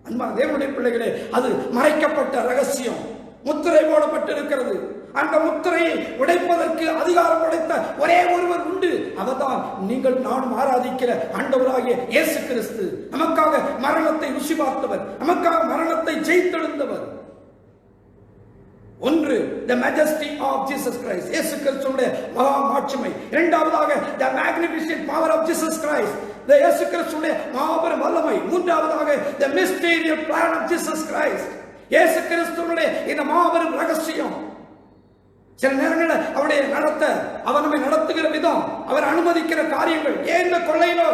அன்பான தேவனுடைய பிள்ளைகளே, அது மறைக்கப்பட்ட ரகசியம், முத்திரை போடப்பட்டிருக்கிறது. அந்த முத்திரையை உடைப்பதற்கு அதிகாரம் உடைத்த ஒரே ஒருவர் உண்டு. அவர்தான் நீங்கள் நானும் ஆராதிக்கிற ஆண்டவராகிய இயேசு கிறிஸ்து. நமக்காக மரணத்தை ருசி பார்த்தவர், நமக்காக மரணத்தை ஜெயித்தெழுந்தவர். ஒன்று, the majesty of Jesus Christ, இயேசு கிறிஸ்துவினுடைய மகா மாட்சிமை. இரண்டாவதாக the magnificent power of Jesus Christ, இயேசு கிறிஸ்துவினுடைய மாபெரும் வல்லமை. மூன்றாவதாக the mysterious plan of Jesus Christ, இயேசு கிறிஸ்துவினுடைய இந்த மாபெரும் ரகசியம். சில நேரங்களில் அவருடைய அவர் நம்மை நடத்துகிற விதம், அவர் அனுமதிக்கிற காரியங்கள், ஏன் இந்த கொள்ளையிலோ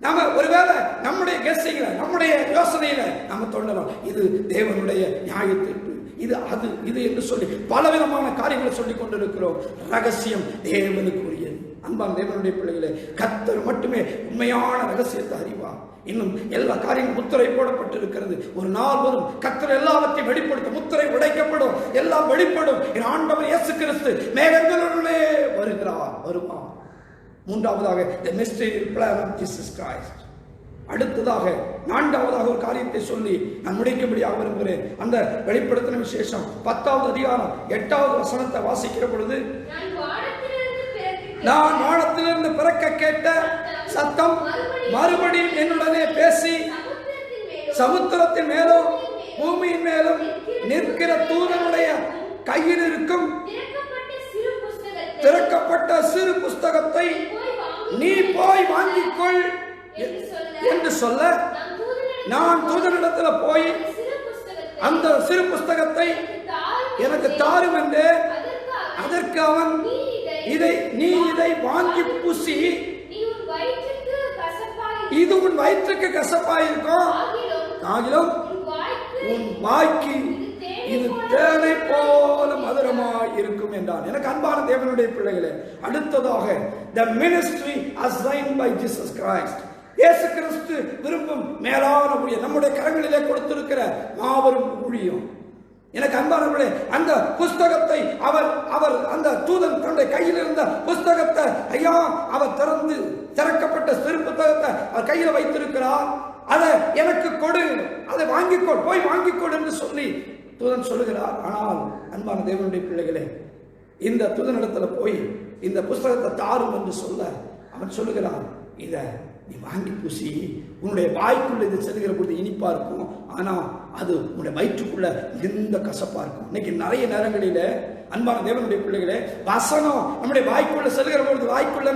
நாம ஒருவேளை நம்முடைய கெஸ்ஸிங்ல, நம்முடைய யோசனையில நாம தோன்றலாம் இது தேவனுடைய நியாயத்திற்கு, இது அது இது என்று சொல்லி பலவிதமான காரியங்களை சொல்லிக் கொண்டிருக்கிறோம். ரகசியம் தேவனுக்குரியது. அன்பான தேவனுடைய பிள்ளைகளே, கர்த்தர் மட்டுமே உண்மையான ரகசியத்தை அறிவார். இன்னும் எல்லா காரியங்களும் முத்திரை போடப்பட்டிருக்கிறது. ஒரு நாள் வரும், கர்த்தர் எல்லாவற்றையும் வெளிப்படுத்தும், முத்திரை உடைக்கப்படும், எல்லாம் வெளிப்படும். என் ஆண்டவர் இயேசு கிறிஸ்து மேகங்களுடனே வருவார். மூன்றாவதாக the mysterious plan of Jesus Christ. அடுத்ததாக நான்காவதாக ஒரு காரியத்தை சொல்லி நான் முடிக்கும்படியாக விரும்புகிறேன். அந்த வெளிப்படுத்தின விசேஷம் 10ஆவது அதிகாரம் 8ஆவது வசனத்தை வாசிக்கிற பொழுது, நான் வானத்திலிருந்து பிறக்க கேட்ட சத்தம் மறுபடியும் என்னுடனே பேசி, சமுத்திரத்தின் மேலும் பூமியின் மேலும் நிற்கிற தூதனுடைய கையில் இருக்கும் திறக்கப்பட்ட சிறு புஸ்தகத்தை நீ போய் வாங்கிக்கொள் என்று சொல்ல, நான் தூதனிடத்தில் போய் அந்த சிறு புஸ்தகத்தை எனக்கு தாரும் என்று, அதற்கு அவன் நீ இதை வாங்கி பூசி, இது உன் வயிற்றுக்கு கசப்பாயிருக்கும், ஆகிலும் உன் வாய்க்கு இது தேனை போல மதுரமாய் இருக்கும் என்றான். எனக்கு அன்பான தேவனுடைய பிள்ளைகளே, அடுத்ததாக the ministry assigned by Jesus Christ, இயேசு கிறிஸ்து விரும்பும் மேலான ஊழியம், நம்முடைய கரங்களிலே கொடுத்திருக்கிற மாபெரும் ஊழியம். எனக்கு அன்பானவர்களே, அந்த புஸ்தகத்தை அவர் அந்த தூதன் தன்னுடைய கையில் இருந்த புஸ்தகத்தை, ஐயா அவர் திறக்கப்பட்ட சிறு புத்தகத்தை அவர் கையில் வைத்திருக்கிறார். அதை எனக்கு கொடு, அதை வாங்கிக்கொள், போய் வாங்கிக்கொள் என்று சொல்லி தூதன் சொல்லுகிறார். ஆனால் அன்பான தேவனுடைய பிள்ளைகளே, இந்த தூதனிடத்துல போய் இந்த புஸ்தகத்தை தாரும் என்று சொல்ல அவன் சொல்லுகிறான், இதை நீ வாங்கி பூசி, உன்னுடைய வாய்க்குள்ள இது செல்கிற பொழுது இனிப்பா இருக்கும், ஆனா அது உன்னுடைய வயிற்றுக்குள்ள எந்த கசப்பா இருக்கும். இன்னைக்கு நிறைய நேரங்களில அன்பான தேவனுடைய பிள்ளைகளே, வசனம் நம்முடைய வாய்க்குள்ள செல்கிற பொழுது, வாய்க்குள்ள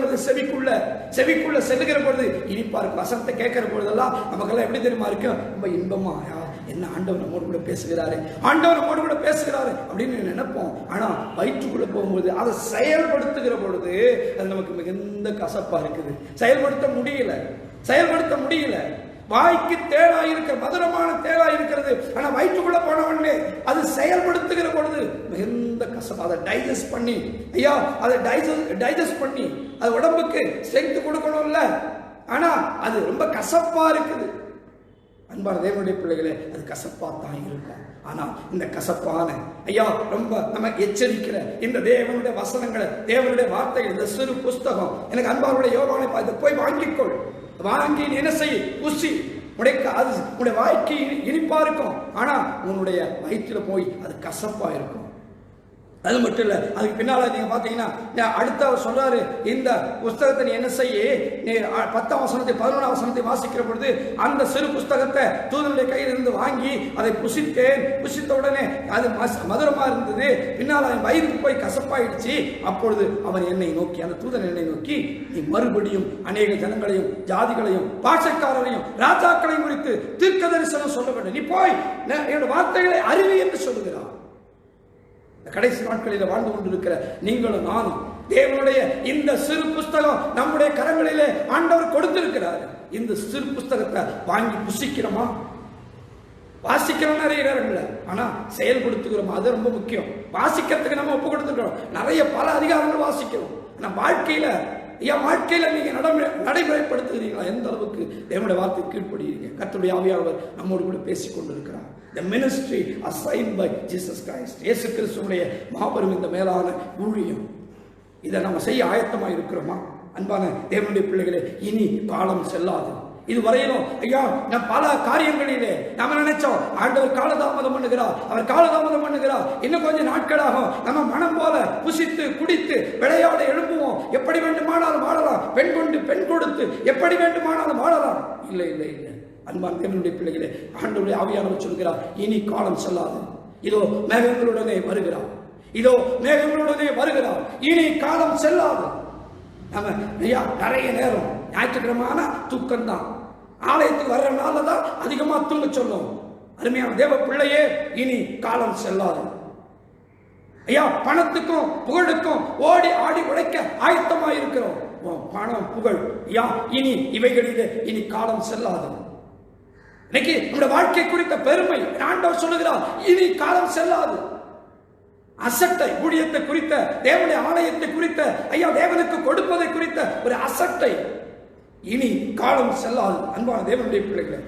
செவிக்குள்ள செல்லுகிற பொழுது இனிப்பா இருக்கும். வசனத்தை கேட்கிற பொழுதெல்லாம் நமக்கெல்லாம் எப்படி தெரியுமா இருக்கும், ரொம்ப இன்பமா, என்ன ஆண்டவர் நம்மோடு கூட பேசுகிறாரு, ஆண்டவர் நம்மோடு கூட பேசுகிறாரு அப்படின்னு நினைப்போம். ஆனா வயிற்றுக்குள்ள போகும்போது, அதை செயல்படுத்துகிற பொழுது அது நமக்கு மிகுந்த கசப்பா இருக்குது. செயல்படுத்த முடியல. வாய்க்கு தேளா இருக்கிற மதுரமான தேளா இருக்கிறது, ஆனா வயிற்றுக்குள்ள போனவனே அது செயல்படுத்துகிற பொழுது மிகுந்த கசப்பு. அதை டைஜஸ்ட் பண்ணி, ஐயா அதை டைஜஸ்ட் பண்ணி அது உடம்புக்கு ஸ்ட்ரென்த் கொடுக்கணும்ல, ஆனா அது ரொம்ப கசப்பா இருக்குது. அன்பான தேவனுடைய பிள்ளைகளே, அது கசப்பா தான் இருக்கும். ஆனா இந்த கசப்பான, ஐயா ரொம்ப நம்ம எச்சரிக்கிற இந்த தேவனுடைய வசனங்களை, தேவனுடைய வார்த்தைகள், இந்த சிறு புஸ்தகம், எனக்கு அன்பாருடைய யோகானை பார்த்து போய் வாங்கிக்கொள், வாங்கி என்ன செய்ய, புசி, உடைய வாய்க்கு இனிப்பா இருக்கும், ஆனா உன்னுடைய வயிற்றுல போய் அது கசப்பா இருக்கும். அது மட்டும் இல்லை, அதுக்கு பின்னால் நீங்கள் பார்த்தீங்கன்னா அடுத்த அவர் சொல்றாரு, இந்த புஸ்தகத்தை நீ என்ன செய்ய, நீ 10ஆம் வசனத்தை 11ஆம் வசனத்தை வாசிக்கிற பொழுது அந்த சிறு புஸ்தகத்தை தூதனுடைய கையிலிருந்து வாங்கி அதை புசித்தேன். புசித்த உடனே அது மதுரமா இருந்தது, பின்னால் அவன் வயிறுக்கு போய் கசப்பாயிடுச்சு. அப்பொழுது அவன் என்னை நோக்கி, அந்த தூதன் என்னை நோக்கி, நீ மறுபடியும் அநேக ஜனங்களையும் ஜாதிகளையும் பாஷைக்காரரையும் ராஜாக்களையும் குறித்து தீர்க்க தரிசனம் சொல்ல வேண்டும். நீ போய் என்னோட வார்த்தைகளை அறிவி என்று சொல்லுகிறான். கடைசி நாட்களில் வாழ்ந்து கொண்டிருக்கிற நீங்களும் நானும் தேவனுடைய இந்த சிறு புஸ்தகம் நம்முடைய கரங்களிலே ஆண்டவர் கொடுத்திருக்கிறார். இந்த சிறு புஸ்தகத்தை வாங்கி புசிக்கிறோமா? வாசிக்கிறோம் நிறைய நேரங்கள்ல, ஆனா செயல்படுத்துகிறோமா? அது ரொம்ப முக்கியம். வாசிக்கிறதுக்கு நம்ம ஒப்பு கொடுத்துக்கிறோம், நிறைய பல அதிகாரங்கள் வாசிக்கிறோம், ஆனா வாழ்க்கையில நீங்க நடைமுறைப்படுத்துகிறீங்களா? எந்த அளவுக்கு தேவனுடைய வார்த்தை கீழ்ப்படுகிறீங்க? கர்த்தருடைய ஆவியானவர் நம்மோடு கூட பேசிக் கொண்டிருக்கிறார். The ministry assigned by Jesus Christ, இயேசு கிறிஸ்துவுடைய மாபெரும் இந்த மேலான ஊழியம், இதை நம்ம செய்ய ஆயத்தமாக இருக்கிறோமா? அன்பான தேவனுடைய பிள்ளைகளே, இனி காலம் செல்லாது. இதுவரையிலும் ஐயா நான் பல காரியங்களிலே நாம நினைச்சோம், ஆண்டவர் காலதாமதம் பண்ணுகிறார், அவர் காலதாமதம் பண்ணுகிறார், இன்னும் கொஞ்சம் நாட்களாகும், நம்ம மனம் போல புசித்து குடித்து விளையாட எழுப்புவோம், எப்படி வேண்டுமானாலும் வாழலாம், பெண் கொண்டு பெண் கொடுத்து எப்படி வேண்டுமானாலும் வாழலாம். இல்லை இல்லை இல்லை, அன்பான தேவனுடைய பிள்ளைகளே, ஆண்டவருடைய ஆவியானவர் சொல்கிறார், இனி காலம் செல்லாது. இதோ மேகங்களுடனே வருகிறார், இதோ மேகங்களுடனே வருகிறார், இனி காலம் செல்லாது. நம்ம ஐயா நிறைய நேரம் ஞாயிற்றுக்கிழமான தூக்கம் தான், ஆலயத்துக்கு வர்றதுனால தான் அதிகமா தூங்க சொல்லும். அருமையான தேவ பிள்ளையே, இனி காலம் செல்லாது. ஐயா பணத்துக்கும் புகழுக்கும் ஓடி ஆடி உழைக்க ஆயத்தமாக இருக்கிறோம். பணம் புகழ் ஐயா இனி இவைகளிலே இனி காலம் செல்லாது. இன்னைக்கு நம்முடைய வாழ்க்கை குறித்த பெருமை ஆண்டவர் சொல்லுகிறார், இனி காலம் செல்லாது. அசட்டை ஊழியத்தை குறித்த, தேவனுடைய ஆலயத்தை குறித்த, ஐயா தேவனுக்கு கொடுப்பதை குறித்த ஒரு அசட்டை, இனி காலம் செல்லாது. அன்பான தேவனுடைய பிள்ளைகளை,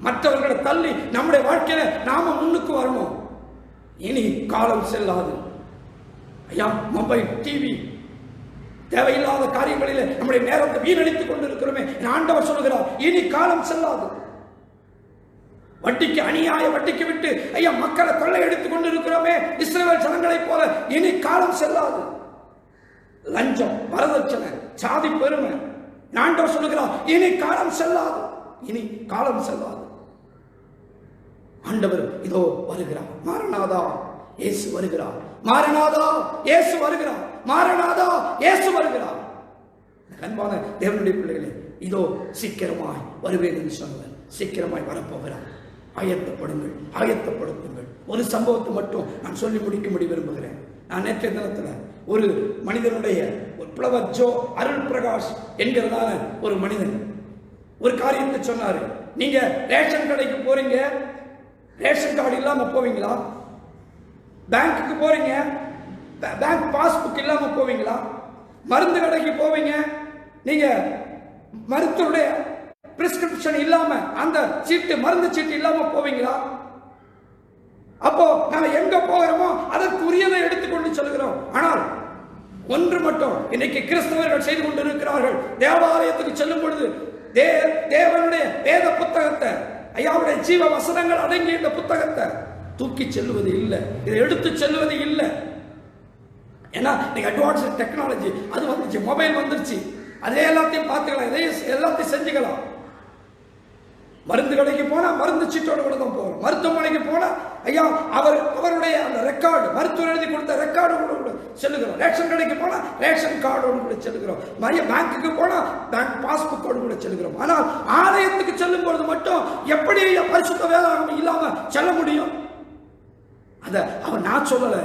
மற்றவர்களை தள்ளி நம்முடைய வாழ்க்கையில நாம முன்னுக்கு வரணும். இனி காலம் செல்லாது. ஐயா மொபைல் டிவி தேவையில்லாத காரியங்களில் நம்முடைய நேரத்தை வீணடித்துக் கொண்டிருக்கிறோமே, ஆண்டவர் சொல்லுகிறார், இனி காலம் செல்லாது. வட்டிக்கு அநியாய வட்டிக்கு விட்டு ஐயா மக்களை கொள்ளை எடுத்துக் கொண்டிருக்கிறோமே இஸ்ரவேல் ஜனங்களை போல, இனி காலம் செல்லாது. லஞ்சம், வரதட்சணை, சாதி பெருமை, ஆண்டவர் சொல்லுகிறார், இனி காலம் செல்லாது. இனி காலம் செல்லாது. ஆண்டவர் இதோ வருகிறார். மாரநாதா இயேசு வருகிறார். மாரநாதா இயேசு வருகிறார். மாரநாதா இயேசு வருகிறார். அன்பான தேவனுடைய பிள்ளைகளே, இதோ சீக்கிரமாய் வருவேன் என்று சொன்னவர் சீக்கிரமாய் வரப்போகிறார். ஆயத்தப்படுங்கள், ஆயத்தப்படுத்துங்கள். ஒரு சம்பவத்தை மட்டும் நான் சொல்லி முடிக்கும்படி விரும்புகிறேன். நான் நேற்றைய தினத்தில் ஒரு மனிதனுடைய, ஒரு புலவர் ஜோ அருள் பிரகாஷ் என்கிறதான ஒரு மனிதன் ஒரு காரியத்தை சொன்னாரு. நீங்க ரேஷன் கடைக்கு போறீங்க, ரேஷன் கார்டு இல்லாம போவீங்களா? பேங்க்குக்கு போறீங்க, பேங்க் பாஸ்புக் இல்லாம போவீங்களா? மருந்து கடைக்கு போவீங்க, நீங்க மருத்துவருடைய பிரிஸ்கிரிப்ஷன் இல்லாம, அந்த சீட்டு மருந்து சீட்டு இல்லாம போவீங்களா? அப்போ நாம எங்க போகிறோமோ அதற்கு உரியதை எடுத்துக்கொண்டு சொல்கிறோம். ஆனால் ஒன்று மட்டும் இன்னைக்கு கிறிஸ்தவர்கள் செய்து கொண்டிருக்கிறார்கள். தேவாலயத்துக்கு செல்லும் பொழுது தேவனுடைய வேத புத்தகத்தை, ஐயாவுடைய ஜீவ வசனங்கள் அடங்கிய இந்த புத்தகத்தை தூக்கி செல்வது இல்லை, இதை எடுத்து செல்வது இல்லை. ஏன்னா நீங்க அட்வான்ஸ் டெக்னாலஜி அது வந்துச்சு, மொபைல் வந்துருச்சு, அதே எல்லாத்தையும் பார்த்துக்கலாம், இதே எல்லாத்தையும் செஞ்சுக்கலாம். மருந்து கடைக்கு போனா மருந்து சீட்டோட கூட தான் போறோம். மருத்துவமனைக்கு போனா ஐயா அவருடைய அந்த ரெக்கார்டு, மருத்துவர் எழுதி கொடுத்த ரெக்கார்டு கூட செல்லுகிறோம். ரேஷன் கடைக்கு போனா ரேஷன் கார்டோடு கூட செல்லுகிறோம். மரிய பேங்க்குக்கு போனா பேங்க் பாஸ்புக்கோடு கூட செல்லுகிறோம். ஆனால் ஆலயத்துக்கு செல்லும் பொழுது மட்டும் எப்படி பரிசுத்த வேதாகமம் இல்லாம செல்ல முடியும்? அத அவன் நான் சொல்லல,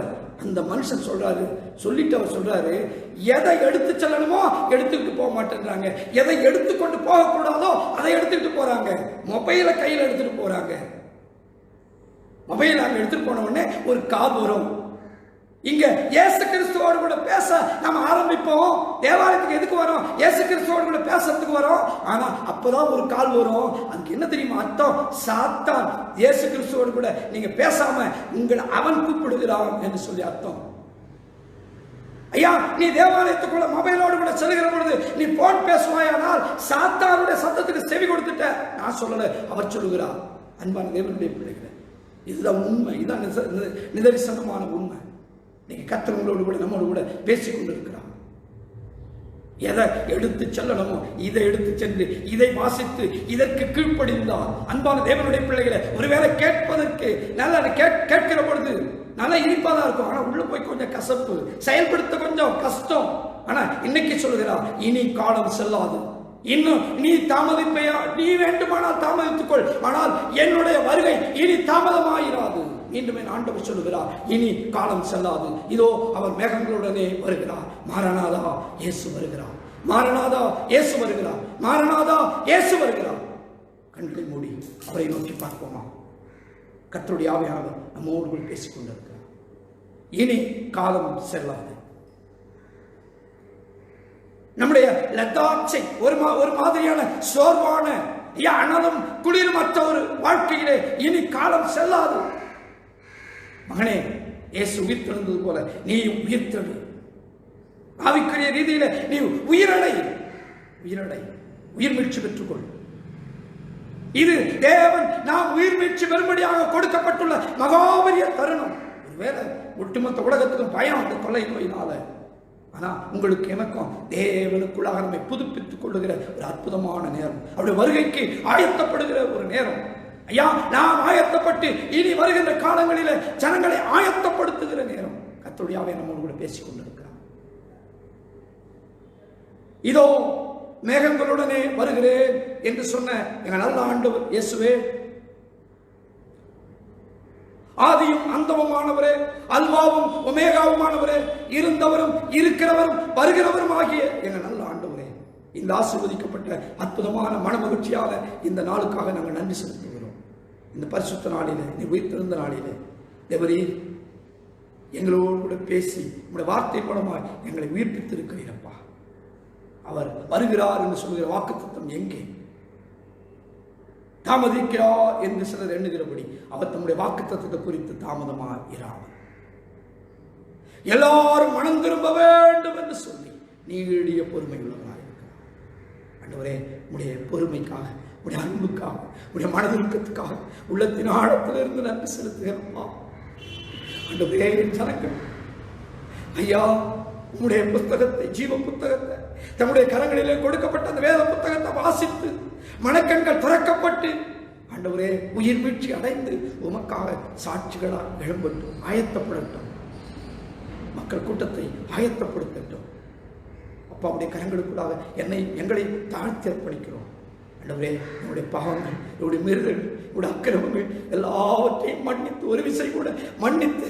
அந்த மனுஷன் சொல்றாரு. சொல்லிட்டு அவர் சொல்றாரு, எதை எடுத்து செல்லணுமோ எடுத்துக்கிட்டு போக மாட்டேன்றாங்க, எதை எடுத்துக்கொண்டு போகக்கூடாதோ அதை எடுத்துக்கிட்டு போறாங்க. மொபைலை கையில் எடுத்துட்டு போறாங்க. மொபைல் அங்க எடுத்துட்டு போன உடனே ஒரு கால் வரும். இங்க இயேசு கிறிஸ்துவோடு கூட பேச நம்ம ஆரம்பிப்போம். தேவாலயத்துக்கு எதுக்கு வரோம்? இயேசு கிறிஸ்துவோடு கூட பேசுறதுக்கு வரோம். ஆனா அப்பதான் ஒரு கால் வரும். அதுக்கு என்ன தெரியுமா அர்த்தம்? சாத்தான் இயேசு கிறிஸ்துவோடு கூட நீங்க பேசாம உங்களை அவன் கூப்பிடுகிறான் என்று சொல்லி அர்த்தம். ஐயா நீ தேவாலயத்துக்குள்ள மொபைலோடு கூட செல்கிற பொழுது நீ போன் பேசுவாயானால் சாத்தானுடைய சத்தத்துக்கு செவி கொடுத்துட்ட. நான் சொல்லல, அவர் சொல்லுகிறார். அன்பான தேவனுடைய பிள்ளைகளே, இதுதான் உண்மை, இதுதான் நிதர்சனமான உண்மை. நீங்க கர்த்தரோடு கூட நம்மோடு கூட பேசிக் கொண்டிருக்கிறார். எதை எடுத்து செல்லணுமோ இதை எடுத்து சென்று இதை வாசித்து இதற்கு கீழ்ப்படிந்தால் அன்பான தேவனுடைய பிள்ளைகளை ஒருவேளை கேட்பதற்கு நல்லா கேட்கிற பொழுது நல்லா இனிப்பாதான் இருக்கும். ஆனா உள்ள போய் கொஞ்சம் கசப்பு, செயல்படுத்த கொஞ்சம் கஷ்டம். ஆனா இன்னைக்கு சொல்லுகிறார், இனி காலம் செல்லாது, இன்னும் நீ தாமதிப்பையா, நீ வேண்டுமானால் தாமதித்துக்கொள், ஆனால் என்னுடைய வருகை இனி தாமதமாயிராது. மீண்டும் ஆண்டவர் சொல்லுகிறார், இனி காலம் செல்லாது, இதோ அவர் மேகங்களுடனே வருகிறார். மாரநாதா இயேசு வருகிறார், மாரநாதா இயேசு வருகிறார், மாரநாதா இயேசு வருகிறார். கண்களை மூடி அவரை நோக்கி பார்ப்போமா? கர்த்தருடைய ஆவியானவர் நம்மோடு பேசிக் கொண்டிருக்கிறார். இனி காலம் செல்லாது. நம்முடைய லதாட்சை ஒரு மாதிரியான சோர்வான அனலும் குளிர்மற்ற ஒரு வாழ்க்கையிலே இனி காலம் செல்லாது. மகனே, இயேசு உயிர்த்தெழுந்தது போல நீ உயிர்த்தெழு. ஆவிக்குரிய ரீதியில நீ உயிரடை, உயிர் மீட்சி பெற்றுக்கொள். இது தேவன் நாம் உயிர் மீட்சி பெறும்படியாக கொடுக்கப்பட்டுள்ள மகாபெரிய தருணம். ஒருவேளை ஒட்டுமொத்த உலகத்துக்கும் பயம் அந்த கொள்ளை நோயினால, ஆனா உங்களுக்கு எனக்கும் தேவனுக்குள்ளாக நம்மை புதுப்பித்துக் கொள்ளுகிற ஒரு அற்புதமான நேரம், அவருடைய வருகைக்கு ஆயத்தப்படுகிற ஒரு நேரம். ஐயா, நாம் ஆயத்தப்பட்டு இனி வருகின்ற காலங்களில ஜனங்களை ஆயத்தப்படுத்துகிற நேரம். கர்த்தருடைய ஆவியானவர் நம்மோடு கூட பேசிக் கொண்டிருக்கிறார். இதோ மேகங்களுடனே வருகிறேன் என்று சொன்ன எங்கள் நல்ல ஆண்டவர் இயேசுவே, ஆதியும் அந்தமுமானவரே, அல்வாவும் ஒமேகாவுமானவரே, இருந்தவரும் இருக்கிறவரும் வருகிறவரும் ஆகிய எங்கள் நல்ல ஆண்டவரே, இந்த ஆசீர்வதிக்கப்பட்ட அற்புதமான மனமகிழ்ச்சியான இந்த நாளுக்காக நாங்கள் நன்றி செலுத்துகிறோம். இந்த பரிசுத்த நாளிலே, நீ உயிர்த்தெழுந்த நாளிலே தேவரீர் எங்களோடு கூட பேசி உங்களுடைய வார்த்தை மூலமாக எங்களை உயிர்ப்பித்து இருக்கிறீரப்பா. அவர் வருகிறார் என்று சொல்கிற வாக்குத்தத்தம் எங்கே? தாமதிக்கிறார் என்று சிலர் எண்ணுகிறபடி அவர் தம்முடைய வாக்குத்தத்தத்தை குறித்து தாமதமாக இராமல் எல்லாரும் மனம் திரும்ப வேண்டும் என்று சொல்லி நீடிய பொறுமை உள்ளவராக இருக்கிறார். ஆண்டவரே, உடைய பொறுமைக்காக, உடைய அன்புக்காக, உடைய மனதிற்கத்துக்காக உள்ளத்தின் ஆழத்திலிருந்து நன்றி செலுத்துகிறோம்மா. ஆண்டவரே, ஜனங்கள் ஐயா உம்முடைய புத்தகத்தை, ஜீவ புத்தகத்தை, தம்முடைய கரங்களிலே கொடுக்கப்பட்ட அந்த வேத புத்தகத்தை வாசித்து மனக்கண்கள் திறக்கப்பட்டு ஆண்டவரே உயிர் மீட்சி அடைந்து உமக்காக சாட்சிகளாக எழும்பட்டும், ஆயத்தப்படட்டும், மக்கள் கூட்டத்தை ஆயத்தப்படுத்தட்டும். அப்பாவுடைய கரங்களுக்குள்ளாக எங்களை தாழ்த்தி அர்ப்பணிக்கிறோம். ஆண்டவரே, என்னுடைய பாவங்கள், என்னுடைய மீறுதல், என்னுடைய அக்கிரமங்கள் எல்லாவற்றையும் மன்னித்து, ஒரு விசை கூட மன்னித்து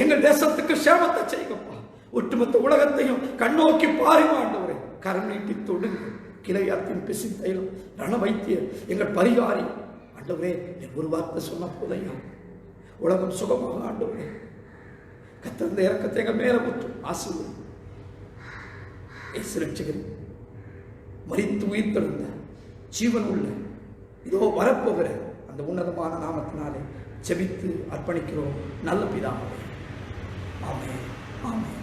எங்கள் தேசத்துக்கு சேமத்தை செய்யப்பா. ஒட்டுமொத்த உலகத்தையும் கண்ணோக்கி பாருங்க ஆண்டவரே. கரம் நீட்டி தொடுங்க. கிளையாத்தின் பிசி தைலம், ரண வைத்தியர், எங்கள் பரிகாரி ஆண்டவரே, ஒரு வார்த்தை சொன்ன போதையா உலகம் சுகமாக ஆண்டவரே. கர்த்தருடைய இரக்கத்தை எங்கள் மேல முற்றும் ஆசீர்வதி. ரட்சகர் மரித்து உயிர்த்தெழுந்த ஜீவன் உள்ள இதோ வரப்போகிற அந்த உன்னதமான நாமத்தினாலே ஜெபித்து அர்ப்பணிக்கிறோம் நல்ல பிதாவே. ஆமென், ஆமென்.